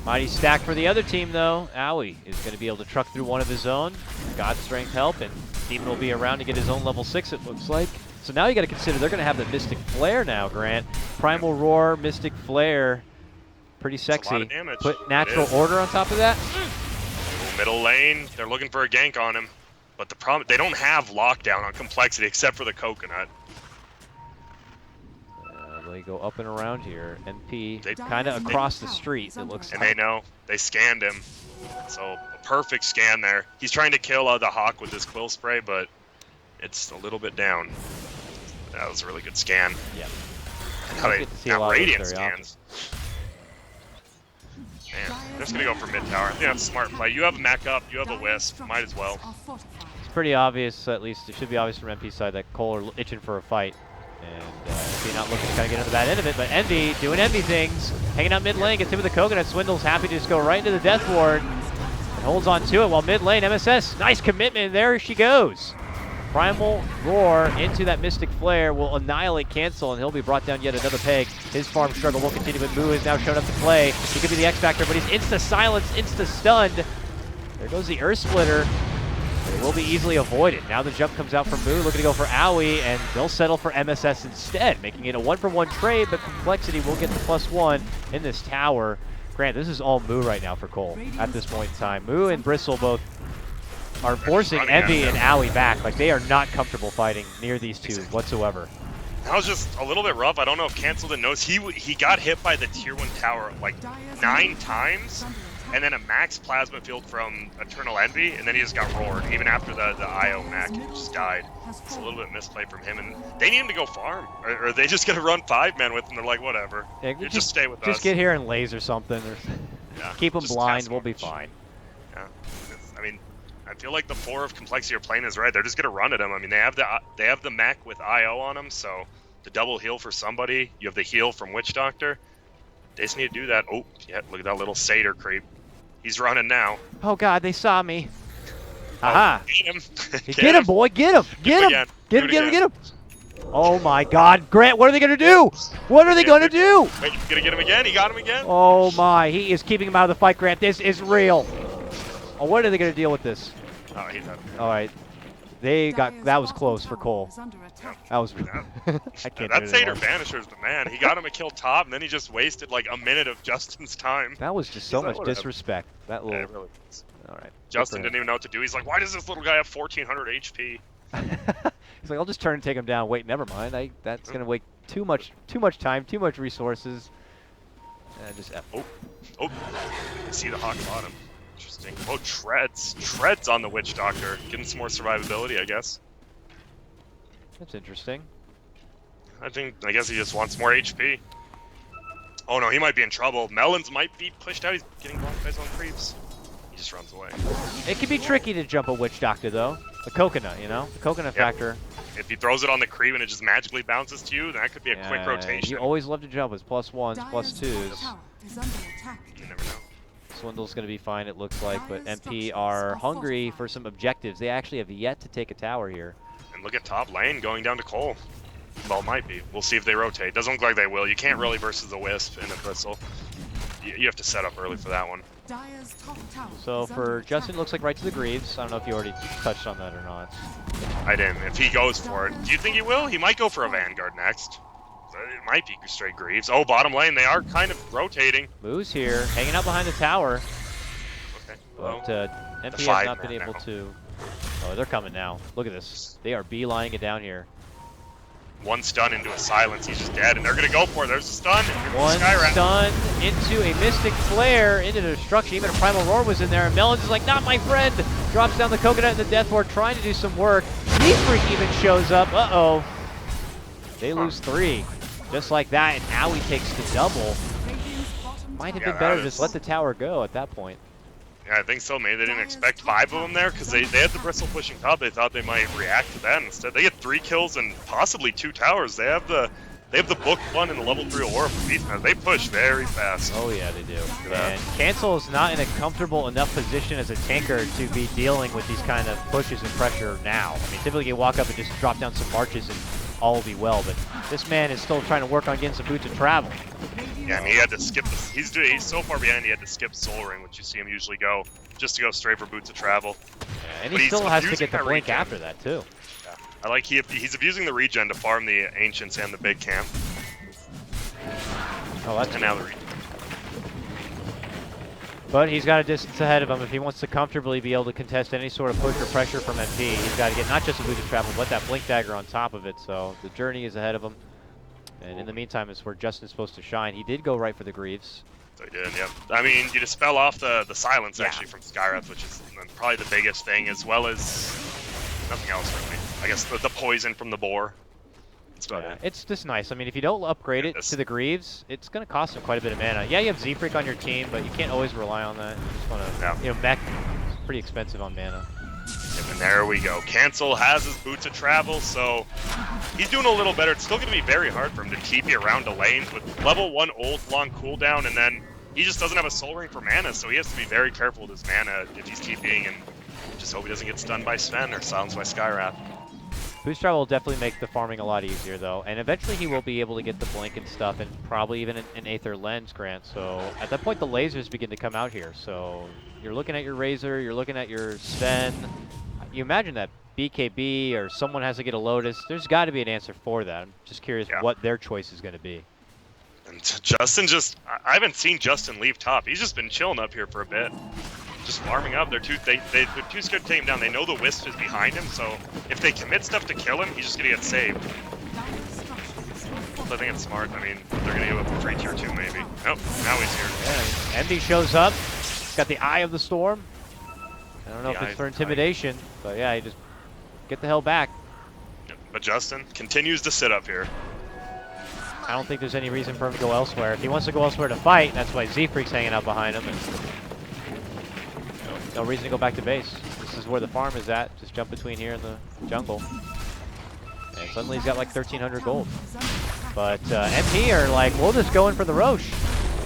Mighty stack for the other team, though. Owie is going to be able to truck through one of his own. God Strength help, and Demon will be around to get his own level 6, it looks like. So now you got to consider they're going to have the Mystic Flare now, Grant. Primal Roar, Mystic Flare. Pretty sexy. That's a lot of damage. Put Natural Order on top of that. Middle lane, they're looking for a gank on him. But the problem, they don't have lockdown on Complexity except for the Coconut. we go up and around here. NP They- kind of across the street, it looks And like. they know. They scanned him. So a perfect scan there. He's trying to kill the Hawk with his quill spray, but it's a little bit down. That was a really good scan. Yeah. How they Get to see a got lot of those radiant very scans. Man, they're just gonna go for mid tower. I think that's a smart play. You have a mech up, you have a wisp, might as well. It's pretty obvious, at least it should be obvious from NP's side, that coL are itching for a fight. And NP not looking to kind of get on the bad end of it, but Envy doing Envy things. Hanging out mid lane, gets hit with the coconut. Swindle's happy to just go right into the Death Ward. And holds on to it while mid lane, MSS, nice commitment, there she goes. Primal Roar into that Mystic Flare will annihilate Cancel, and he'll be brought down yet another peg. His farm struggle will continue, but Moo has now shown up to play. He could be the X Factor, but he's insta-silenced, insta-stunned. There goes the Earth Splitter. It will be easily avoided. Now the jump comes out from Moo, looking to go for Owie, and they'll settle for MSS instead, making it a 1-for-1 trade, but Complexity will get the +1 in this tower. Grant, this is all Moo right now for coL at this point in time. Moo and Bristle both are forcing Envy and Owie back. Like, they are not comfortable fighting near these two whatsoever. That was just a little bit rough. I don't know if Cancel didn't notice. He got hit by the tier 1 tower like 9 times, and then a max plasma field from Eternal Envy, and then he just got roared. Even after the IO mech, he just died. It's a little bit misplay from him, and they need him to go farm. Or they just gonna run 5-man with him. They're like, whatever. Yeah, you just stay with us. Just get here and laser something. Or Yeah, keep them just blind, test we'll be march. fine. Yeah, I mean, I feel like the 4 of Complexity are playing is right. They're just gonna run at him. I mean, they have the mech with IO on them, so the double heal for somebody. You have the heal from Witch Doctor. They just need to do that. Oh, yeah, look at that little satyr creep. He's running now. Oh God, they saw me. Aha! Get him! Get him, boy! Get him! Get him! again. Get Do him! it Get him! again. Get him! Oh my God, Grant! What are they gonna do? What are they gonna do? Wait, you gonna get him again? He got him again? Oh my! He is keeping him out of the fight, Grant. This is real. Oh, what are they gonna deal with this? Oh, he's up. All right, they got that was close for coL. That was. I can't. That do it Satyr anymore. Banisher's the man. He got him a kill top, and then he just wasted like a minute of Justin's time. That was just so like, much whatever. disrespect. That Yeah, little. it really is. All right. Justin didn't even know what to do. He's like, why does this little guy have 1400 HP? He's like, I'll just turn and take him down. Wait, never mind. That's gonna wait too much time, too much resources. Just F. Oh, I see the Hawk bottom. Interesting. Oh, Treads on the Witch Doctor. Getting some more survivability, I guess. That's interesting. I guess he just wants more HP. Oh no, he might be in trouble. Melons might be pushed out. He's getting blocked by his own creeps. He just runs away. It can be tricky to jump a Witch Doctor, though. The coconut, you know? The coconut factor. If he throws it on the creep and it just magically bounces to you, then that could be a quick rotation. You always love to jump as +1s, +2s. You never know. Swindle's going to be fine, it looks like, but MP are hungry for some objectives. They actually have yet to take a tower here. And look at top lane going down to coL. Well, might be. We'll see if they rotate. Doesn't look like they will. You can't really versus the Wisp and the Bristle. You have to set up early for that one. So for Justin, it looks like right to the Greaves. I don't know if you already touched on that or not. I didn't. If he goes for it. Do you think he will? He might go for a Vanguard next. It might be straight Greaves. Oh, bottom lane. They are kind of rotating. Moo's here, hanging out behind the tower. Okay. But Well, MP has not been able to... Oh, they're coming now. Look at this. They are beelining it down here. one stun into a silence. He's just dead, and they're going to go for it. There's a stun. One Skyrat. stun into a Mystic Flare, into destruction. Even a Primal Roar was in there. And Melons is like, not my friend. Drops down the coconut and the Death Ward, trying to do some work. Freak even shows up. Uh-oh. They lose 3. Just like that, and Owie takes the double. Might have been better to just let the tower go at that point. Yeah, I think so. Maybe they didn't expect 5 of them there because they had the Bristle pushing top. They thought they might react to that. Instead, they get 3 kills and possibly 2 towers. They have the book 1 and the level 3 aura for beast. They push very fast. Oh yeah, they do. And Cancel is not in a comfortable enough position as a tanker to be dealing with these kind of pushes and pressure now. I mean, typically you walk up and just drop down some marches and all will be well, but this man is still trying to work on getting some boots of travel. Yeah, and he had to skip. He's so far behind. He had to skip Soul Ring, which you see him usually go, just to go straight for boots of travel. Yeah, and But he still has to abusing get the that blink regen. after that too. Yeah. I like he's abusing the regen to farm the ancients and the big camp. Oh, that's And now the regen. But he's got a distance ahead of him. If he wants to comfortably be able to contest any sort of push or pressure from MP, he's got to get not just a boot of travel, but that blink dagger on top of it. So the journey is ahead of him. And in the meantime, it's where Justin's supposed to shine. He did go right for the Greaves. They did, yep. I mean, you dispel off the silence, Yeah. actually, from Skywrath, which is probably the biggest thing, as well as nothing else, really. I guess the poison from the boar. That's about it. It's just nice. I mean, if you don't upgrade it to the Greaves, it's going to cost him quite a bit of mana. Yeah, you have Z-Freak on your team, but you can't always rely on that. You just want to, you know, mech is pretty expensive on mana. And there we go. Cancel has his boots of travel, so he's doing a little better. It's still going to be very hard for him to TP around a lane with level 1 ult, long cooldown, and then he just doesn't have a soul ring for mana, so he has to be very careful with his mana if he's TPing, and just hope he doesn't get stunned by Sven or silenced by Skywrath. Boost travel will definitely make the farming a lot easier, though, and eventually he will be able to get the blink and stuff, and probably even an Aether Lens grant. So at that point, the lasers begin to come out here. So you're looking at your Razor, you're looking at your Sven. You imagine that BKB or someone has to get a Lotus. There's got to be an answer for that. I'm just curious what their choice is going to be. And Justin I haven't seen Justin leave top. He's just been chilling up here for a bit. Just farming up. They're too scared to take him down. They know the Wisp is behind him, so if they commit stuff to kill him, he's just gonna get saved. So I think it's smart. I mean, they're gonna give up a free tier 2 maybe. Nope, now he's here. Yeah, MD shows up. He's got the Eye of the Storm. I don't know if it's for intimidation, but yeah, he just get the hell back. Yep. But Justin continues to sit up here. I don't think there's any reason for him to go elsewhere. If he wants to go elsewhere to fight, that's why Z-Freak's hanging out behind him. And no reason to go back to base. This is where the farm is at. Just jump between here and the jungle. And suddenly he's got like 1,300 gold. But MP are like, we'll just go in for the Roche.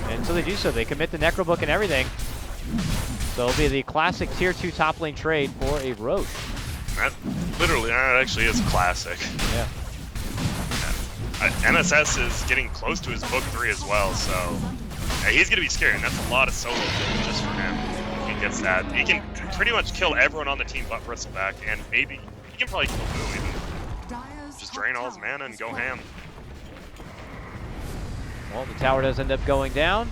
And so they do so. They commit the Necrobook and everything. So it'll be the classic tier 2 top lane trade for a Roche. That literally, that actually is classic. Yeah. MSS is getting close to his book 3 as well, so yeah, he's gonna be scared, and that's a lot of solo kills just for him. He gets that. He can pretty much kill everyone on the team but Bristleback, and maybe he can probably kill Boo even. Just drain all his mana and go ham. Well, the tower does end up going down,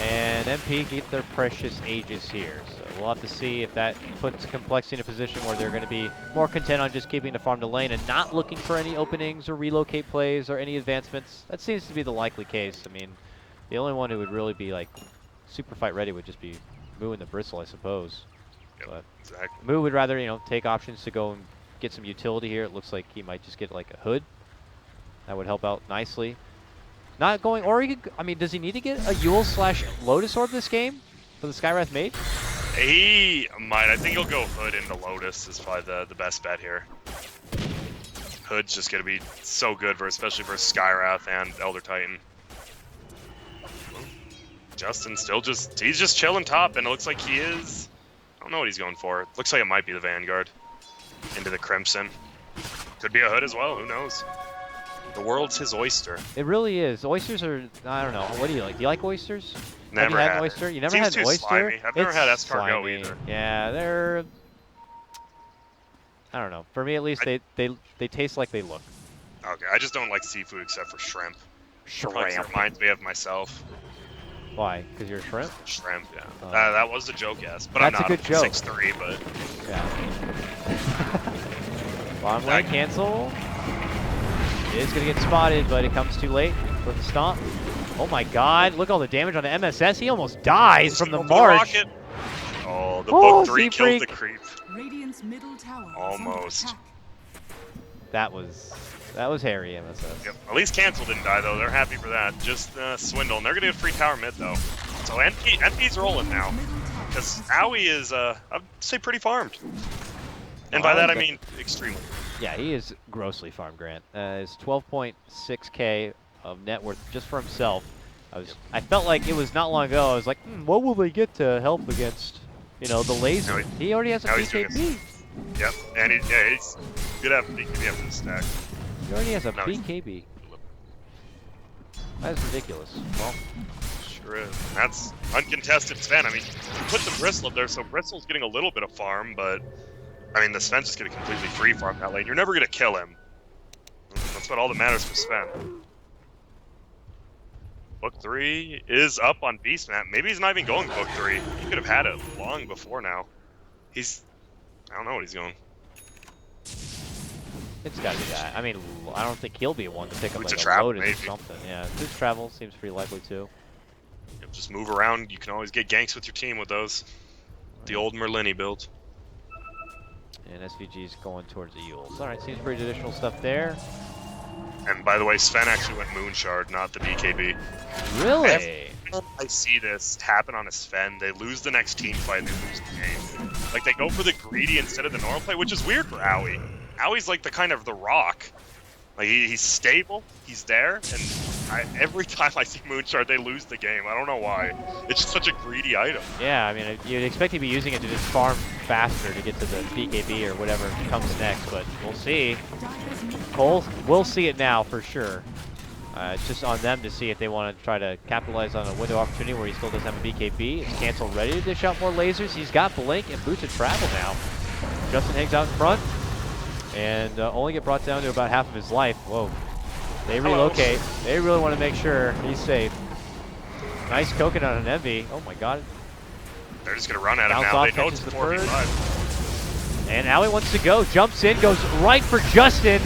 and MP get their precious Aegis here. So we'll have to see if that puts Complexity in a position where they're going to be more content on just keeping the farm to lane and not looking for any openings or relocate plays or any advancements. That seems to be the likely case. I mean, the only one who would really be like super fight ready would just be Moo and the Bristle, I suppose. Yep, but exactly. Moo would rather, you know, take options to go and get some utility here. It looks like he might just get like a Hood. That would help out nicely. Not going, or he could, I mean, does he need to get a Yule / Lotus Orb this game for the Skywrath Mage? He might. I think he'll go Hood into Lotus is probably the best bet here. Hood's just going to be so good, especially for Skywrath and Elder Titan. Justin still he's just chilling top, and it looks like he is, I don't know what he's going for. It looks like it might be the Vanguard into the Crimson. Could be a Hood as well, who knows? The world's his oyster. It really is. Oysters are, I don't know. What do you like? Do you like oysters? Never have you had had an oyster? it. You never Seems had an too oyster? slimy. I've never had It's escargot slimy. either. Yeah, they're, I don't know. For me at least, they taste like they look. Okay, I just don't like seafood except for shrimp. Shrimp. It reminds me of myself. Why? Because you're a shrimp? Shrimp, yeah. Oh. That was the joke, yes. But That's I'm not a good joke. 6'3", but... Yeah. Long lane cancel. It is going to get spotted, but it comes too late for the stomp. Oh my god, look at all the damage on the MSS. He almost dies from the march. Oh, the book 3 killed the creep. Radiant's middle tower Almost. That was hairy, MSS. Yep. At least Cancel didn't die, though. They're happy for that. Just Swindle. And they're going to get a free tower mid, though. So NP's rolling now. Because Aoi is, I'd say, pretty farmed. And by that, I mean extremely. Yeah, he is grossly farmed, Grant. It's 12.6k of net worth just for himself. I felt like it was not long ago. I was like, what will they get to help against, you know, the laser? He already has a BKB. Yep, and he's good at BKB after the stack. He already has a BKB. That is ridiculous. Well, sure is. That's uncontested Sven. I mean, you put the Bristle up there, so Bristle's getting a little bit of farm, but I mean, the Sven's just going to completely free farm that lane. You're never going to kill him. That's what all that matters for Sven. Book 3 is up on Beast Map. Maybe he's not even going Book 3. He could have had it long before now. I don't know what he's going. It's got to be that. I mean, I don't think he'll be one to pick up Boots like of a travel, Lotus or maybe. something. Yeah, Boots travel seems pretty likely too. Just move around. You can always get ganks with your team with those. The old Merlini build. And SVG's going towards the Yules. All right, seems pretty traditional stuff there. And by the way, Sven actually went Moonshard, not the BKB. Really? I see this happen on a Sven. They lose the next team fight and they lose the game. Like, they go for the greedy instead of the normal play, which is weird for Owie. Owie's like the kind of the rock. Like, he's stable, he's there, and every time I see Moonshard, they lose the game. I don't know why. It's just such a greedy item. Yeah, I mean, you'd expect to be using it to just farm faster to get to the BKB or whatever comes next, but we'll see. coL will see it now for sure. It's just on them to see if they want to try to capitalize on a window opportunity where he still doesn't have a BKB. It's Cancel ready to dish out more lasers. He's got Blink and Boots of Travel now. Justin hangs out in front and only get brought down to about half of his life. Whoa. They relocate. They really want to make sure he's safe. Nice coconut on Envy. Oh my god. They're just going to run at him Bounce now. off, They know catches it's the 4v5. And Owie wants to go. Jumps in, goes right for Justin.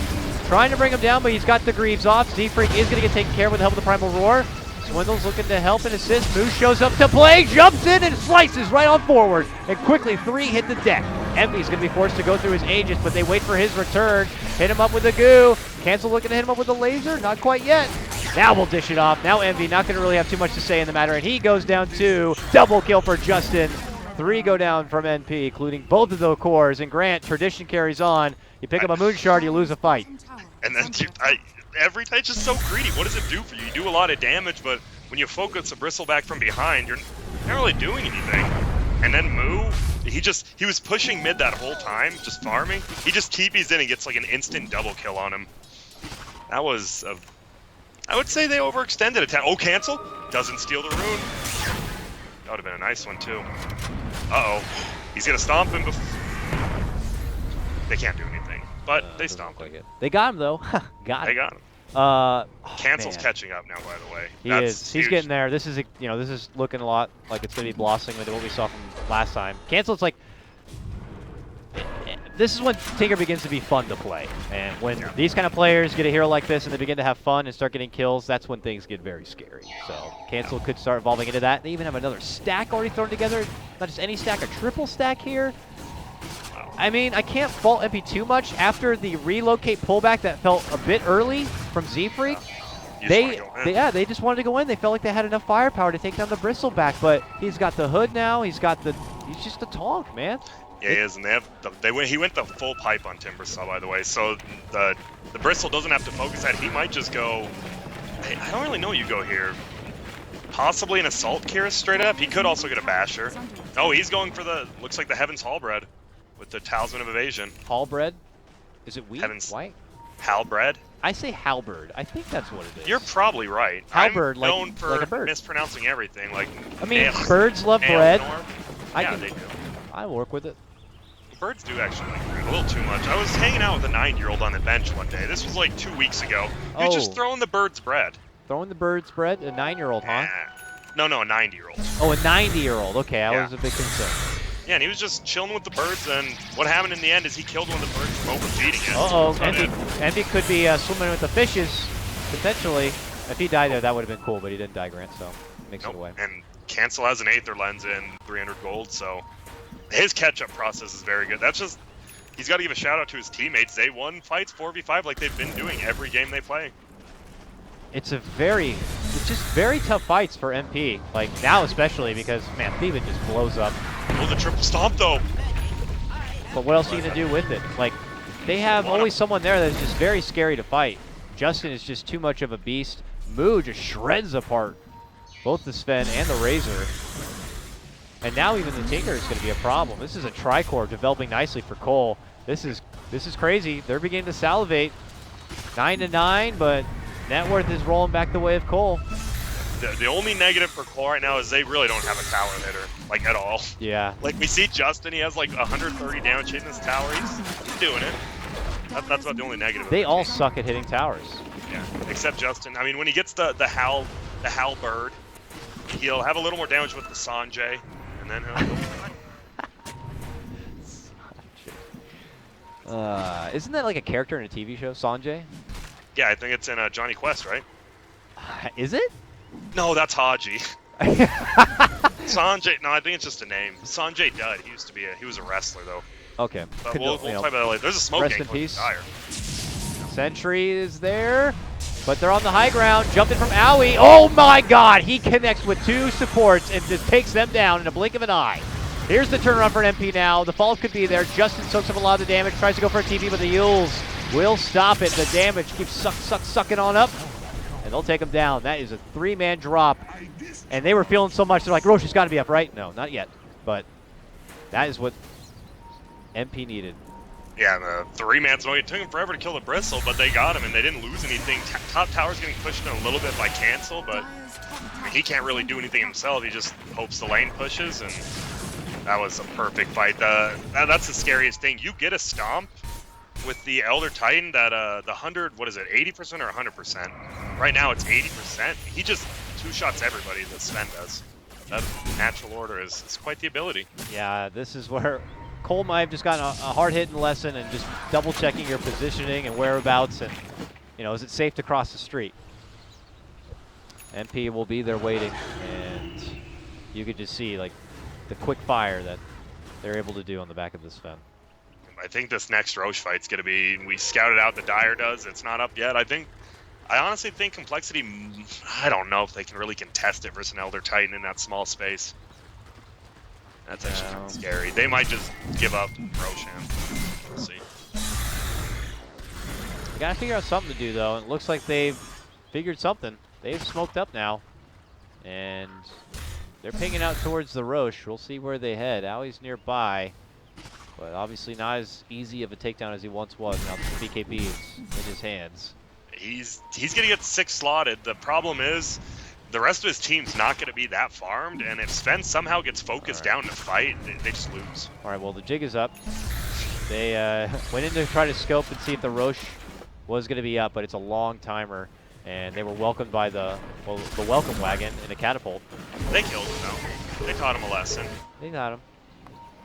Trying to bring him down, but he's got the Greaves off. Z-Freak is going to get taken care of with the help of the Primal Roar. Swindle's looking to help and assist. Moose shows up to play, jumps in and slices right on forward. And quickly, 3 hit the deck. Envy's going to be forced to go through his Aegis, but they wait for his return. Hit him up with the goo. Cancel looking to hit him up with the laser. Not quite yet. Now we'll dish it off. Now Envy not going to really have too much to say in the matter, and he goes down 2. Double kill for Justin. 3 go down from NP, including both of the cores. And Grant, tradition carries on. You pick up a Moonshard, you lose a fight. And then every time it's just so greedy. What does it do for you? You do a lot of damage, but when you focus a Bristleback from behind, you're not really doing anything. And then Moo, he was pushing mid that whole time, just farming. He just TPs in and gets like an instant double kill on him. That was I would say they overextended attack. Oh, Cancel doesn't steal the rune. That would have been a nice one too. Uh-oh, he's gonna stomp him. They can't do anything, but they stomped him. They got him though. Got They him. got him. Oh, Cancel's man. catching up now, by the way. He That's is. He's huge. getting there. This is, this is looking a lot like it's going to be blossoming with what we saw from last time. Cancel, it's like, this is when Tinker begins to be fun to play. And when these kind of players get a hero like this and they begin to have fun and start getting kills, that's when things get very scary. So Cancel could start evolving into that. They even have another stack already thrown together. Not just any stack, a triple stack here. I mean, I can't fault MP too much after the relocate pullback that felt a bit early from Z-Freak. They just wanted to go in. They felt like they had enough firepower to take down the Bristleback, but he's got the hood now. He's just a tonk, man. Yeah, he is, and he went the full pipe on Timbersaw, by the way. So the Bristle doesn't have to focus that. He might just go. I don't really know what you go here. Possibly an Assault Kira straight up. He could also get a Basher. Oh, he's going for looks like the Heaven's Halberd with the Talisman of Evasion. Halberd? Is it wheat? Heaven's White? Halberd? I say halberd. I think that's what it is. You're probably right. Halberd, I'm known for like a bird. mispronouncing everything. Like I mean, birds love bread. Yeah, they do. I work with it. Birds do actually like bread a little too much. I was hanging out with a 9-year-old on the bench one day. This was like 2 weeks ago. He was just throwing the birds bread. Throwing the birds bread? A 9-year-old, huh? No, a 90-year-old. Oh, a 90-year-old. Okay, I was a bit concerned. Yeah, and he was just chilling with the birds, and what happened in the end is he killed one of the birds from overfeeding it. Uh-oh, Envy could be swimming with the fishes, potentially. If he died there, that would have been cool, but he didn't die, Grant, so makes it away. And Cancel has an Aether Lens and 300 gold, so his catch-up process is very good. That's just, he's got to give a shout-out to his teammates. They won fights 4v5 like they've been doing every game they play. It's just very tough fights for MP. Like, now especially, because, man, Thieva just blows up. Oh, the triple stomp, though. But what else are you going to do with it? Like, they have always someone there that's just very scary to fight. Justin is just too much of a beast. Moo just shreds apart both the Sven and the Razor. And now even the Tinker is going to be a problem. This is a tricore developing nicely for coL. This is crazy. They're beginning to salivate. 9-9, but net worth is rolling back the way of coL. The only negative for coL right now is they really don't have a tower hitter, like, at all. Yeah. Like, we see Justin, he has like 130 damage hitting this tower. He's doing it. That's about the only negative. They all suck at hitting towers. Yeah, except Justin. I mean, when he gets the Halberd, he'll have a little more damage with the Sanjay, and then he'll go fine. Isn't that like a character in a TV show, Sanjay? Yeah, I think it's in Johnny Quest, right? Is it? No, that's Haji. Sanjay, no, I think it's just a name. Sanjay Dutt, he was a wrestler though. Okay. But we'll talk about that later. There's a smoke rest gang in going peace. dire. Sentry is there, but they're on the high ground. Jumping from Owie. Oh my God! He connects with 2 supports and just takes them down in a blink of an eye. Here's the turnaround for an MP now. The fall could be there. Justin soaks up a lot of the damage. Tries to go for a TP, but the Yules will stop it. The damage keeps sucking on up, and they'll take him down. That is a 3-man drop, and they were feeling so much. They're like, Roche has got to be up, right? No, not yet, but that is what MP needed. Yeah, the 3-man's it took him forever to kill the Bristle, but they got him, and they didn't lose anything. Top tower's getting pushed in a little bit by Cancel, but I mean, he can't really do anything himself. He just hopes the lane pushes, and that was a perfect fight. That's the scariest thing. You get a stomp with the Elder Titan that the 100, what is it, 80% or 100%? Right now it's 80%. He just 2-shots everybody that Sven does. That natural order is quite the ability. Yeah, this is where coL might have just gotten a hard-hitting lesson and just double-checking your positioning and whereabouts and, you know, is it safe to cross the street? MP will be there waiting, and you could just see, like, the quick fire that they're able to do on the back of this Sven. I think this next Roche fight's going to be, we scouted out the Dire does, it's not up yet. I honestly think Complexity, I don't know if they can really contest it versus an Elder Titan in that small space. That's actually kind of scary. They might just give up Roshan. We'll see. They gotta figure out something to do though. It looks like they've figured something. They've smoked up now, and they're pinging out towards the Roche. We'll see where they head. Owie's nearby, but obviously not as easy of a takedown as he once was. Now the BKB is in his hands. He's gonna get 6 slotted. The problem is, the rest of his team's not going to be that farmed, and if Sven somehow gets focused down to fight, they just lose. All right, well, the jig is up. They went in to try to scope and see if the Roche was going to be up, but it's a long timer, and they were welcomed by the welcome wagon in a catapult. They killed him, though. They taught him a lesson. They got him.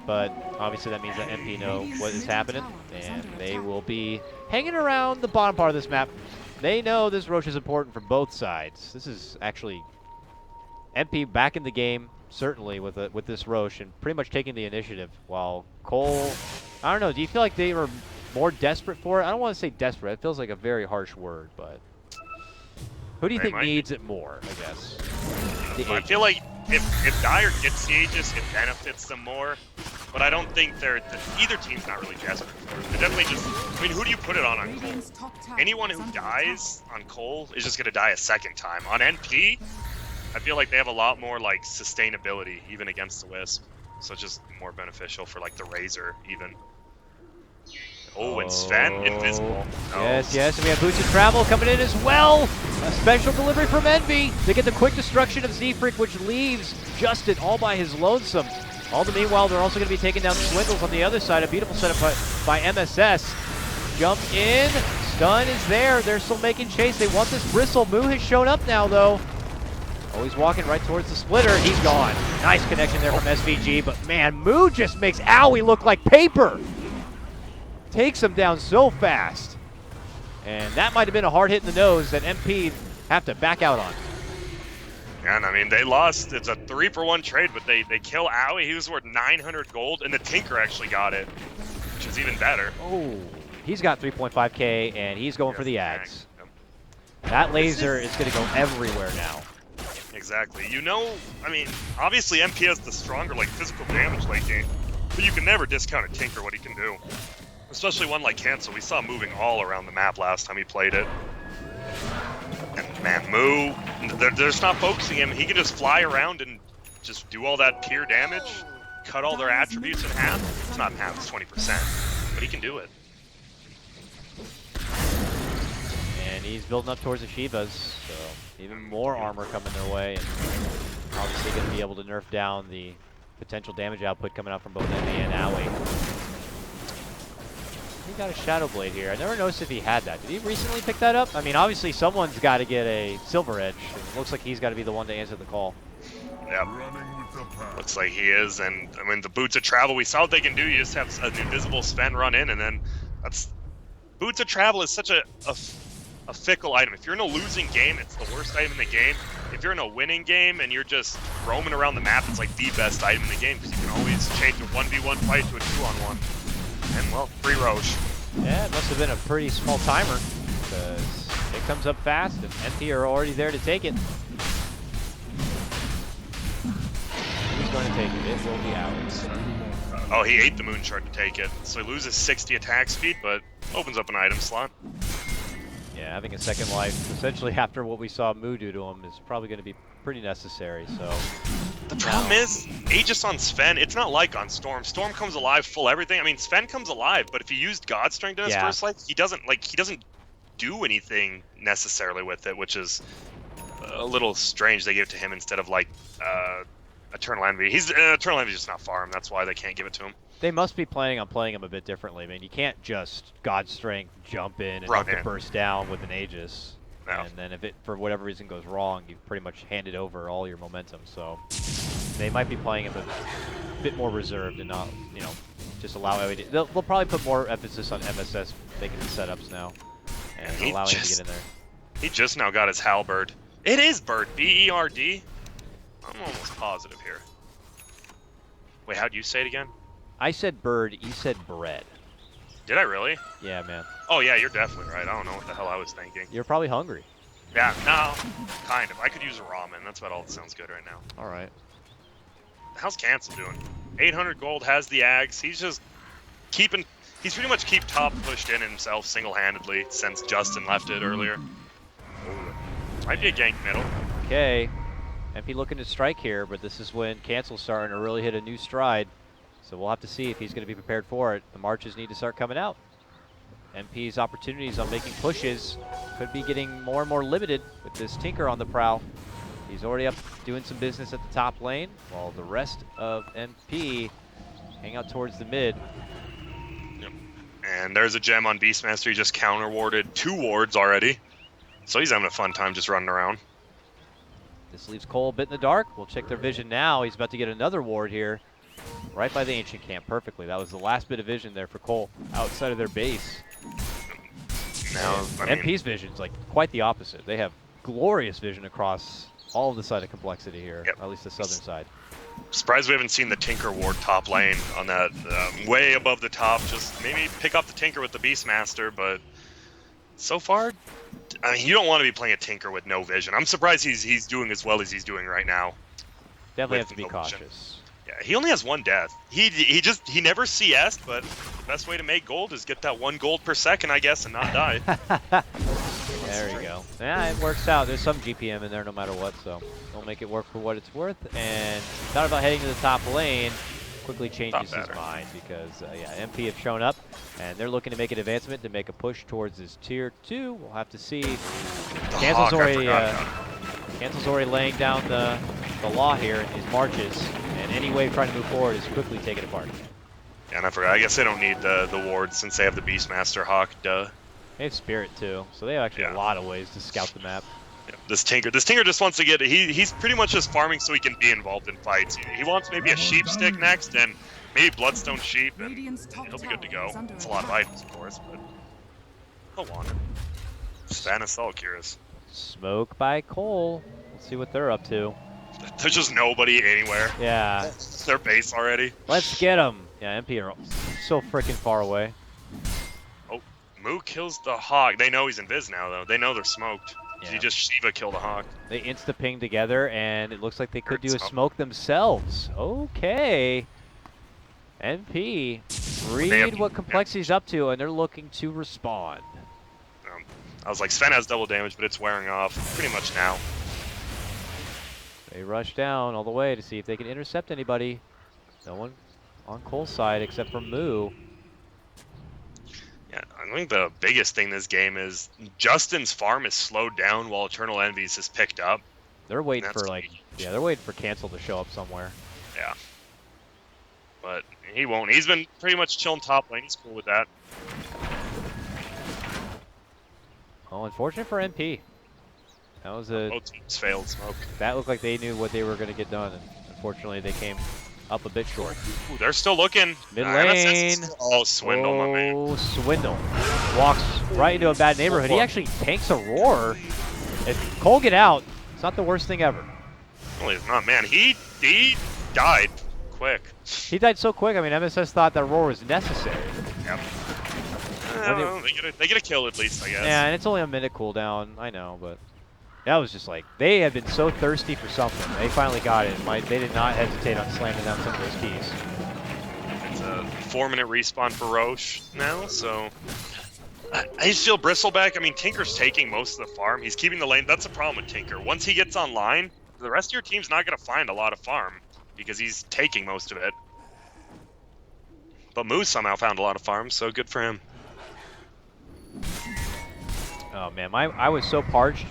But obviously that means that MP know what is happening, and they will be hanging around the bottom part of this map. They know this Roche is important for both sides. This is actually MP back in the game, certainly with this Roche, and pretty much taking the initiative. While coL, I don't know. Do you feel like they were more desperate for it? I don't want to say desperate. It feels like a very harsh word, but who do you think needs it more? I guess. I feel like if Dire gets the Aegis, it benefits them more. But I don't think either team's not really desperate for it. They're definitely just, I mean, who do you put it on coL? Anyone who dies on coL is just going to die a second time. On NP, I feel like they have a lot more, like, sustainability, even against the Wisp. So it's just more beneficial for, like, the Razor, even. Oh, and Sven, invisible. No. Yes, and we have Boots of Travel coming in as well. A special delivery from Envy to get the quick destruction of Z-Freak, which leaves Justin all by his lonesome. All the meanwhile, they're also going to be taking down Swindles on the other side. A beautiful setup by MSS. Jump in. Stun is there. They're still making chase. They want this Bristle. Moo has shown up now, though. Oh, he's walking right towards the splitter. He's gone. Nice connection there from SVG. But, man, Moo just makes Owie look like paper. Takes him down so fast. And that might have been a hard hit in the nose that MP have to back out on. And I mean, they lost. It's a 3-for-1 trade, but they kill Owie. He was worth 900 gold, and the Tinker actually got it, which is even better. Oh, he's got 3.5k, and he's going for the ads. That laser is going to go everywhere now. Exactly. You know, I mean, obviously MP has the stronger, like, physical damage late game, but you can never discount a Tinker, what he can do. Especially one like Cancel. We saw him moving all around the map last time he played it. And man, Moo, they're just not focusing him. He can just fly around and just do all that pure damage, cut all their attributes in half. It's not in half, it's 20%, but he can do it. And he's building up towards the Shivas, so even more armor coming their way. And obviously going to be able to nerf down the potential damage output coming out from both Envy and Owie. He got a Shadow Blade here. I never noticed if he had that. Did he recently pick that up? I mean, obviously someone's got to get a Silver Edge. It looks like he's got to be the one to answer the call. Yep. Looks like he is. And I mean, the Boots of Travel, we saw what they can do. You just have an invisible Sven run in, and then That's Boots of Travel is such a fickle item. If you're in a losing game, it's the worst item in the game. If you're in a winning game and you're just roaming around the map, it's like the best item in the game because you can always change a 1v1 fight to a 2-on-1. And well, free Roche. Yeah, it must have been a pretty small timer because it comes up fast and MP are already there to take it. Who's going to take it? It will be ours. Oh, he ate the moon shard to take it, so he loses 60 attack speed, but opens up an item slot. Yeah, having a second life, essentially after what we saw Moo do to him, is probably going to be pretty necessary. So the problem is, Aegis on Sven, it's not like on Storm. Storm comes alive, full everything. I mean, Sven comes alive, but if he used God Strength in his first life, he doesn't do anything necessarily with it, which is a little strange. They give it to him instead of like Eternal Envy. Eternal Envy is just not farm. That's why they can't give it to him. They must be planning on playing him a bit differently. I mean, you can't just God Strength, jump in, and have to burst down with an Aegis. No. And then if it, for whatever reason, goes wrong, you've pretty much handed over all your momentum. So they might be playing him a bit more reserved and not, you know, just allow everybody. They'll probably put more emphasis on MSS making the setups now and allowing him to get in there. He just now got his halberd. It is bird, B-E-R-D. I'm almost positive here. Wait, how'd you say it again? I said bird, you said bread. Did I really? Yeah, man. Oh yeah, you're definitely right. I don't know what the hell I was thinking. You're probably hungry. Yeah, no, kind of. I could use a ramen. That's about all that sounds good right now. All right. How's Cancel doing? 800 gold, has the Axe. He's just keeping... He's pretty much keep top pushed in himself single-handedly since Justin left it earlier. Might be a gank middle. Okay. MP looking to strike here, but this is when Cancel's starting to really hit a new stride. So we'll have to see if he's going to be prepared for it. The marches need to start coming out. MP's opportunities on making pushes could be getting more and more limited with this Tinker on the prowl. He's already up doing some business at the top lane, while the rest of MP hang out towards the mid. Yep. And there's a gem on Beastmaster. He just counter-warded 2 wards already. So he's having a fun time just running around. This leaves coL a bit in the dark. We'll check their vision now. He's about to get another ward here. Right by the Ancient Camp, perfectly. That was the last bit of vision there for coL, outside of their base. Now, MP's vision's like quite the opposite. They have glorious vision across all of the side of complexity here, at least the southern side. Surprised we haven't seen the Tinker ward top lane on that way above the top. Just maybe pick up the Tinker with the Beastmaster, but so far, I mean, you don't want to be playing a Tinker with no vision. I'm surprised he's doing as well as he's doing right now. Definitely have to be cautious. Vision. Yeah, he only has 1 death. He never CS'd, but the best way to make gold is get that 1 gold per second, I guess, and not die. There you go. Yeah, it works out. There's some GPM in there no matter what, so don't make it work for what it's worth. And thought about heading to the top lane. Quickly changes his mind because, yeah, MP have shown up, and they're looking to make an advancement to make a push towards his tier 2. We'll have to see. Cancel's already laying down the law here in his marches, and any wave trying to move forward is quickly taken apart. Yeah, and I forgot. I guess they don't need the wards since they have the Beastmaster Hawk. Duh. They have Spirit too, so they have actually a lot of ways to scout the map. Yeah, this Tinker just wants to get. He's pretty much just farming so he can be involved in fights. He wants maybe a sheep stick next, and maybe Bloodstone sheep, and he'll be good to go. It's a lot of items, of course, but he'll want it. Stanisol Curious. Smoke by coL. Let's see what they're up to. There's just nobody anywhere. Yeah. Their base already. Let's get them. Yeah, MP are so freaking far away. Oh, Moo kills the Hawk. They know he's in Viz now, though. They know they're smoked. Yeah. He just Shiva killed the Hawk. They insta-ping together, and it looks like they could do a smoke themselves. Okay. MP, read what Complexity's up to, and they're looking to respond. I was like, Sven has double damage, but it's wearing off pretty much now. They rush down all the way to see if they can intercept anybody. No one on coL's side except for Moo. Yeah, I think the biggest thing this game is Justin's farm is slowed down while Eternal Envy's has picked up. They're waiting for they're waiting for Cancel to show up somewhere. Yeah. But he won't. He's been pretty much chilling top lane. He's cool with that. Oh, unfortunate for MP. That was Both teams failed smoke. That looked like they knew what they were going to get done, and unfortunately they came up a bit short. Ooh, they're still looking. Mid MSS lane. is- Oh, Swindle, my man. Oh, Swindle. Walks right into a bad neighborhood. He actually tanks a roar. If coL get out, it's not the worst thing ever. Well, he's not, man. He died quick. He died so quick, I mean, MSS thought that roar was necessary. Yep. Well, they get a kill at least, I guess. Yeah, and it's only a minute cooldown. I know, but that was just like, they had been so thirsty for something. They finally got it. They did not hesitate on slamming down some of those keys. It's a 4-minute respawn for Roche now, so... He's still Bristleback. I mean, Tinker's taking most of the farm. He's keeping the lane. That's the problem with Tinker. Once he gets online, the rest of your team's not going to find a lot of farm because he's taking most of it. But Moose somehow found a lot of farm, so good for him. Oh man, I was so parched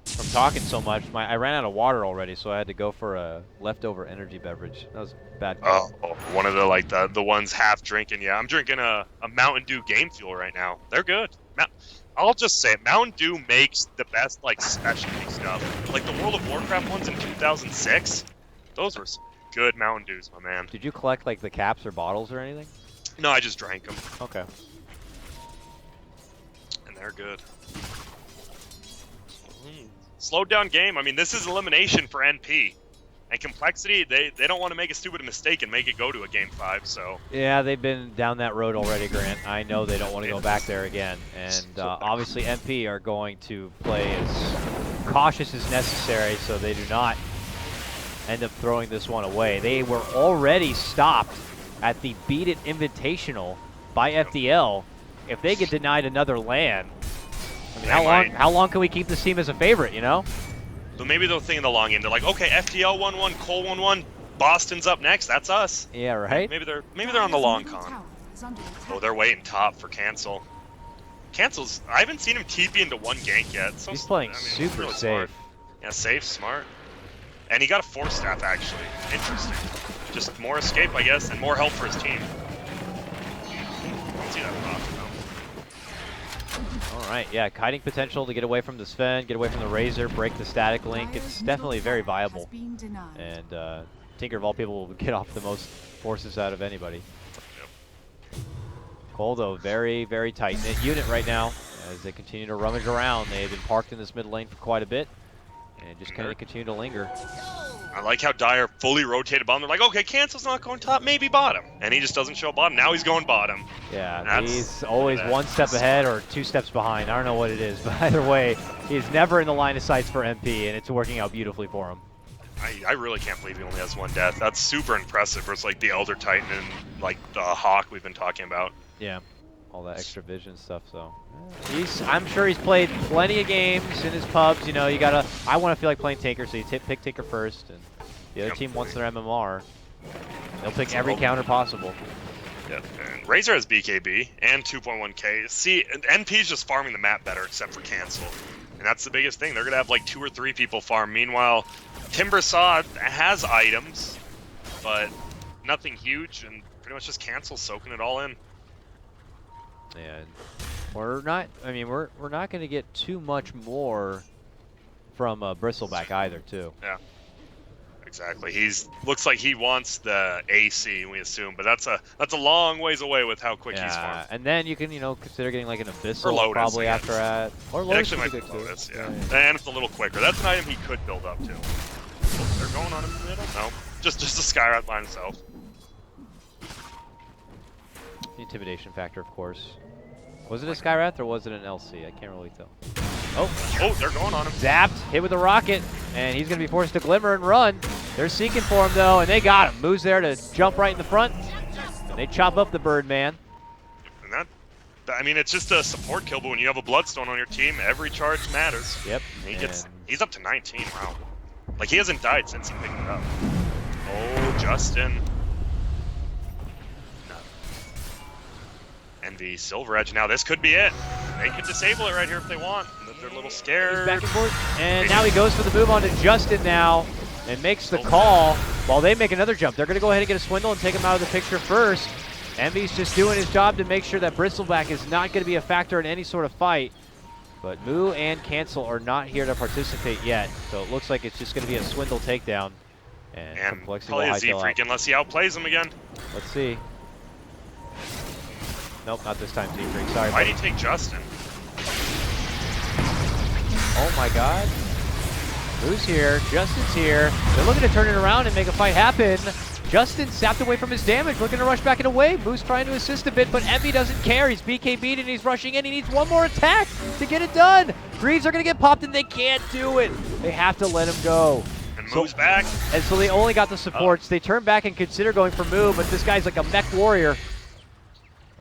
from talking so much. I ran out of water already, so I had to go for a leftover energy beverage. That was bad. Oh, one of the ones half drinking. Yeah, I'm drinking a Mountain Dew Game Fuel right now. They're good. I'll just say it, Mountain Dew makes the best like specialty stuff. Like the World of Warcraft ones in 2006. Those were some good Mountain Dews, my man. Did you collect like the caps or bottles or anything? No, I just drank them. Okay. And they're good. Slowed down game. I mean, this is elimination for NP. And Complexity, they don't want to make a stupid mistake and make it go to a Game 5, so... Yeah, they've been down that road already, Grant. I know they don't want to go back there again. And obviously NP are going to play as cautious as necessary so they do not end up throwing this one away. They were already stopped at the Beat It Invitational by FDL. If they get denied another LAN, I mean, how long can we keep this team as a favorite, you know? So maybe they'll think in the long end. They're like, okay, FTL 1-1, coL 1-1, Boston's up next. That's us. Yeah, right. Maybe they're on the long con. Oh, they're waiting top for Cancel. Cancel's. I haven't seen him TP into one gank yet. So he's playing super really safe. Smart. Yeah, safe, smart. And he got a 4-staff actually. Interesting. Just more escape, I guess, and more help for his team. Let's see that pop. All right, yeah, kiting potential to get away from the Sven, get away from the Razor, break the static link. It's definitely very viable. And Tinker, of all people, will get off the most forces out of anybody. Yep. coL, though, very, very tight-knit unit right now as they continue to rummage around. They've been parked in this mid lane for quite a bit and just kind of continue to linger. I like how Dyer fully rotated bottom. They're like, okay, Cancel's not going top, maybe bottom. And he just doesn't show bottom. Now he's going bottom. Yeah, he's always one step ahead or 2 steps behind. I don't know what it is, but either way, he's never in the line of sights for MP, and it's working out beautifully for him. I really can't believe he only has 1 death. That's super impressive versus like the Elder Titan and like the Hawk we've been talking about. Yeah, all that extra vision stuff, so. I'm sure he's played plenty of games in his pubs, you know, I want to feel like playing Tinker, so you pick Tinker first, and the other team wants their MMR. They'll pick every counter possible. Yeah, and Razor has BKB and 2.1k. See, NP's just farming the map better except for Cancel. And that's the biggest thing. They're going to have like 2 or 3 people farm. Meanwhile, Timbersaw has items, but nothing huge, and pretty much just Cancel soaking it all in. And we're not going to get too much more from Bristleback either, too. Yeah. Exactly. Looks like he wants the AC, we assume, but that's a long ways away with how quick he's farmed. And then you can, consider getting like an Abyssal or Lotus, probably after that. Or Lotus actually might be Lotus, yeah. And it's a little quicker. That's an item he could build up to. Oh, they're going on him in the middle? No. Just a Skyrat by himself. The intimidation factor, of course. Was it a Skyrath or was it an LC? I can't really tell. Oh, they're going on him. Zapped, hit with a rocket, and he's going to be forced to glimmer and run. They're seeking for him, though, and they got him. Moves there to jump right in the front, and they chop up the Birdman. And I mean, it's just a support kill, but when you have a Bloodstone on your team, every charge matters. Yep. He's up to 19, wow. Like, he hasn't died since he picked it up. Oh, Justin. Envy, Silver Edge. Now this could be it. They could disable it right here if they want. They're a little scared. He's back and forth, and now he goes for the move on to Justin now, and makes the call while they make another jump. They're going to go ahead and get a Swindle and take him out of the picture first. Envy's just doing his job to make sure that Bristleback is not going to be a factor in any sort of fight. But Moo and Cancel are not here to participate yet, so it looks like it's just going to be a Swindle takedown. And Complexity probably will a Z hightail Freak out. unless he outplays him again. Let's see. Nope, not this time, Z Freak. Sorry. Why'd buddy. he take Justin? Oh my god. Who's here? Justin's here. They're looking to turn it around and make a fight happen. Justin sapped away from his damage, looking to rush back in a wave. Moose trying to assist a bit, but Envy doesn't care. He's BKB'd and he's rushing in. He needs one more attack to get it done. Greaves are going to get popped and they can't do it. They have to let him go. And Moo's back. And so they only got the supports. They turn back and consider going for Moo, but this guy's like a mech warrior.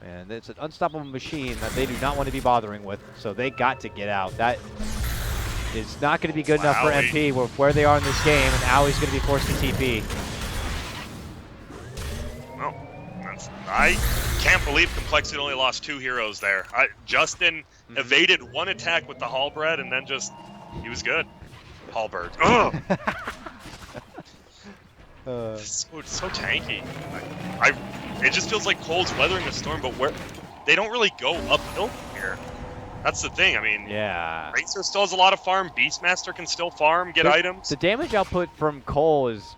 And it's an unstoppable machine that they do not want to be bothering with, so they got to get out. That is not going to be good enough for MP with where they are in this game, and Owie's going to be forced to TP. Well, I can't believe Complexity only lost 2 heroes there. Justin evaded 1 attack with the Halberd, and then he was good. Halberd. Ugh! So tanky. It just feels like coL's weathering the storm, but they don't really go uphill here. That's the thing. I mean, Yeah. Racer still has a lot of farm. Beastmaster can still farm, get items. The damage output from coL is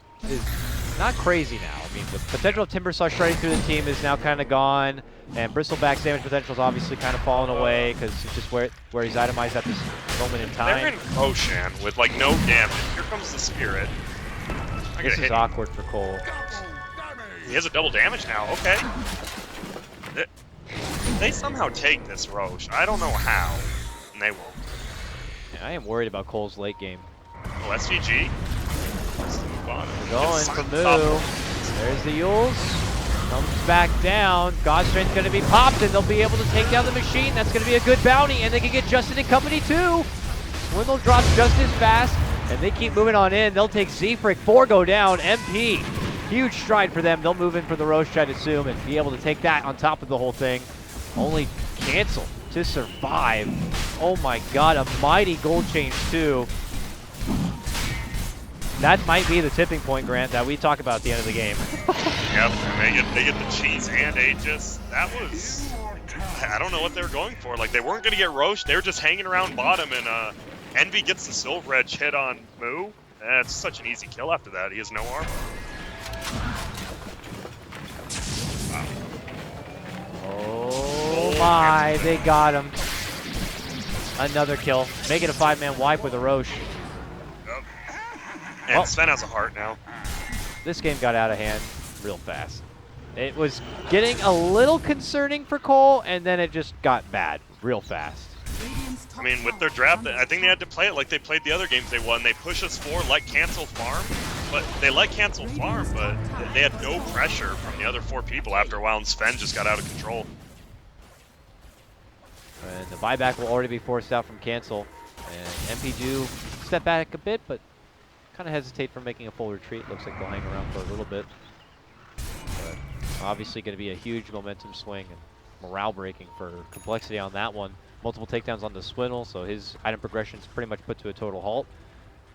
not crazy now. I mean, the potential of Timbersaw shredding through the team is now kind of gone, and Bristleback's damage potential is obviously kind of fallen away because it's just where he's itemized at this moment in time. They're in Roshan with like no damage. Here comes the Spirit. This is awkward for coL. He has a double damage now. Okay. They somehow take this Roche. I don't know how, and they won't. Yeah, I am worried about coL's late game. Oh, SVG. Going for Moo. There's the Yules. Comes back down. Godstrength's going to be popped, and they'll be able to take down the machine. That's going to be a good bounty, and they can get Justin and company too. Swindle drops just as fast, and they keep moving on in. They'll take Z-Frick. 4 go down. MP. Huge stride for them. They'll move in for the Roche, I'd assume, and be able to take that on top of the whole thing. Only cancel to survive. Oh my god, a mighty gold change too. That might be the tipping point, Grant, that we talk about at the end of the game. Yep, and they get the cheese and Aegis. That was... I don't know what they were going for. Like, they weren't going to get Roche. They were just hanging around bottom, and Envy gets the Silver Edge hit on Moo. It's such an easy kill after that. He has no armor. Oh my, they got him. Another kill. Make it a 5-man wipe with a Roche. Yep. And Sven has a heart now. This game got out of hand real fast. It was getting a little concerning for coL, and then it just got bad real fast. I mean, with their draft, I think they had to play it like they played the other games they won. They push us 4, let cancel farm, but they let cancel farm, but they had no pressure from the other 4 people after a while, and Sven just got out of control. And the buyback will already be forced out from cancel. And MP do step back a bit, but kind of hesitate from making a full retreat. Looks like they'll hang around for a little bit. But obviously going to be a huge momentum swing and morale breaking for Complexity on that one. Multiple takedowns on the Swindle, so his item progression is pretty much put to a total halt.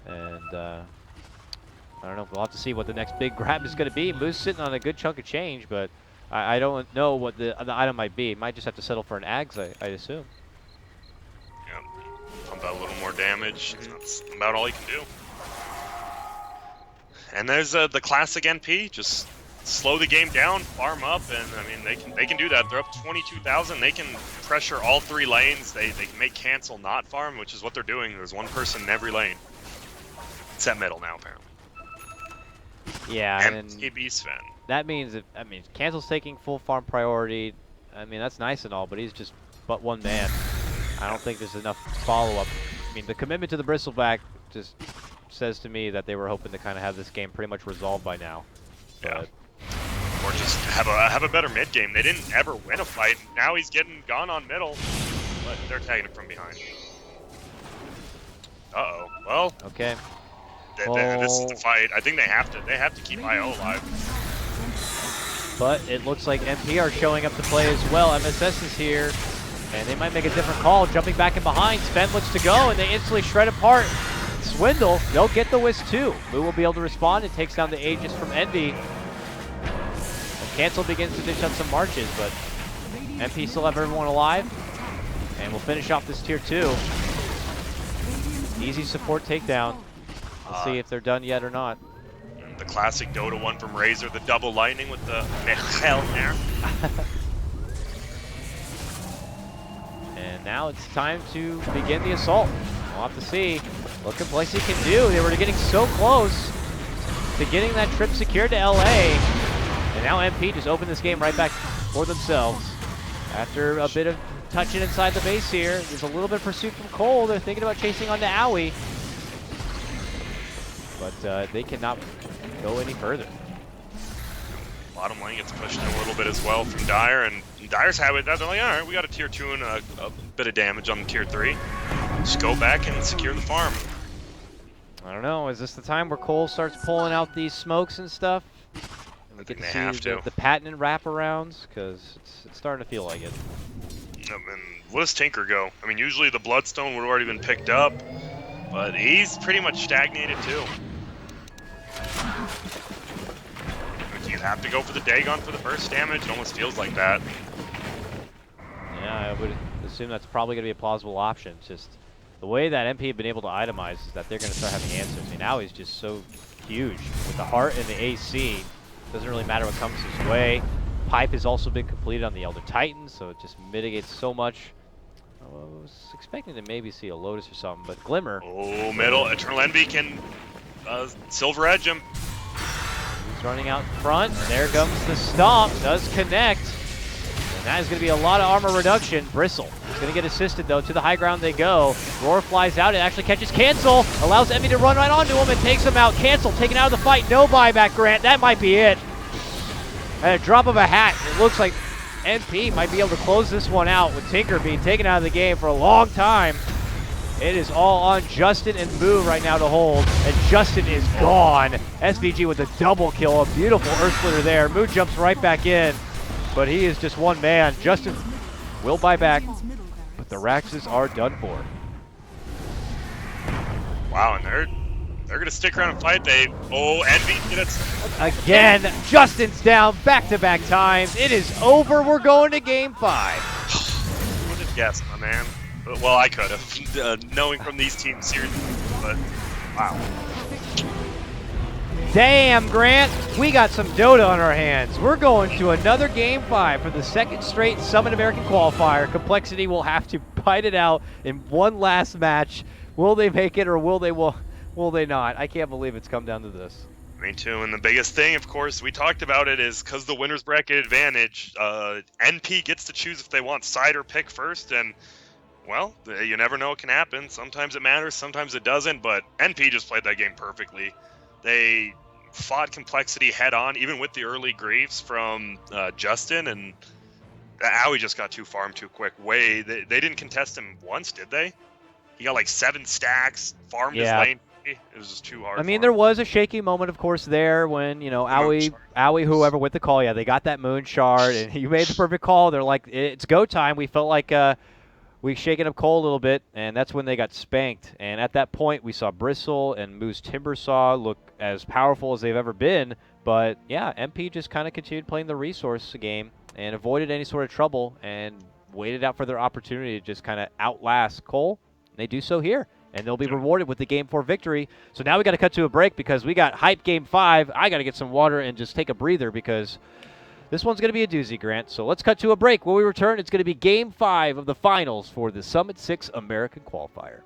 And I don't know, we'll have to see what the next big grab is going to be. Moose sitting on a good chunk of change, but I don't know what the item might be. It might just have to settle for an Ags, I assume. Yeah, pump out a little more damage. That's about all he can do. And there's the classic NP, just slow the game down, farm up, and I mean they can do that. They're up 22,000. They can pressure all 3 lanes. They can make cancel not farm, which is what they're doing. There's 1 person in every lane. It's at middle now apparently. Yeah, and KB Sven. That means Cancel's taking full farm priority. I mean, that's nice and all, but he's just but 1 man. I don't think there's enough follow-up. I mean, the commitment to the Bristleback just says to me that they were hoping to kind of have this game pretty much resolved by now. Yeah. Or just have a better mid game. They didn't ever win a fight. Now he's getting gone on middle, but they're tagging it from behind. Uh-oh. Well. Okay. This is the fight. I think they have to keep IO alive. But it looks like MP are showing up to play as well. MSS is here, and they might make a different call. Jumping back in behind, Sven looks to go, and they instantly shred apart Swindle. They'll get the Wisp too. Moo will be able to respond and takes down the Aegis from Envy. And Cancel begins to dish up some marches, but MP still have everyone alive, and we'll finish off this tier 2. Easy support takedown. We'll see if they're done yet or not. the classic Dota one from Razor, the double lightning with the Michel there. And now it's time to begin the assault. We'll have to see what Complexity can do. They were getting so close to getting that trip secured to LA. And now MP just opened this game right back for themselves. After a bit of touching inside the base here, there's a little bit of pursuit from coL. They're thinking about chasing onto Owie. But they cannot go any further. Bottom lane gets pushed in a little bit as well from Dire, and Dire's habit, they're like, all right, we got a tier 2 and a bit of damage on the tier 3. Just go back and secure the farm. I don't know, is this the time where coL starts pulling out these smokes and stuff? And we get to see the patented wraparounds, because it's starting to feel like it. And what does Tinker go? I mean, usually the Bloodstone would have already been picked up, but he's pretty much stagnated too. You have to go for the Dagon for the burst damage. It almost feels like that. Yeah, I would assume that's probably going to be a plausible option. It's just the way that MP have been able to itemize is that they're going to start having answers. I mean, now he's just so huge with the heart and the AC. Doesn't really matter what comes his way. Pipe has also been completed on the Elder Titan, so it just mitigates so much. I was expecting to maybe see a Lotus or something, but Glimmer. Oh, middle. Eternal Envy can Silver Edge him. He's running out in front, and there comes the stomp. Does connect. And that is going to be a lot of armor reduction. Bristle is going to get assisted, though. To the high ground they go. Roar flies out. It actually catches Cancel. Allows Envy to run right onto him and takes him out. Cancel taken out of the fight. No buyback, Grant. That might be it. At a drop of a hat, it looks like NP might be able to close this one out with Tinker being taken out of the game for a long time. It is all on Justin and Moo right now to hold, and Justin is gone. SVG with a double kill, a beautiful Earth Splitter there. Moo jumps right back in, but he is just one man. Justin will buy back, but the Raxes are done for. Wow, and they're gonna stick around and fight. Envy gets again. Justin's down back-to-back times. It is over. We're going to Game 5. Who would have guessed, my man? Well, I could have, knowing from these team series, but wow. Damn, Grant, we got some Dota on our hands. We're going to another Game 5 for the second straight Summit American Qualifier. Complexity will have to fight it out in one last match. Will they make it, or will they not? I can't believe it's come down to this. Me too, and the biggest thing, of course, we talked about it, is because the winner's bracket advantage, NP gets to choose if they want side or pick first, and well, you never know what can happen. Sometimes it matters, sometimes it doesn't, but NP just played that game perfectly. They fought Complexity head-on, even with the early griefs from Justin, and Owie just got too farmed too quick. They didn't contest him once, did they? He got like 7 stacks, farmed his lane. It was just too hard. I mean, there was a shaky moment, of course, there when, you know, Owie, whoever with the call, yeah, they got that moon shard, and you made the perfect call. They're like, it's go time. We felt like we shaken up coL a little bit, and that's when they got spanked. And at that point, we saw Bristle and Moo's Timber Saw look as powerful as they've ever been. But yeah, MP just kind of continued playing the resource game and avoided any sort of trouble and waited out for their opportunity to just kind of outlast coL. And they do so here, and they'll be rewarded with the Game 4 victory. So now we got to cut to a break because we got hype Game 5. I got to get some water and just take a breather because this one's going to be a doozy, Grant. So let's cut to a break. When we return, it's going to be Game 5 of the finals for the Summit 6 American Qualifier.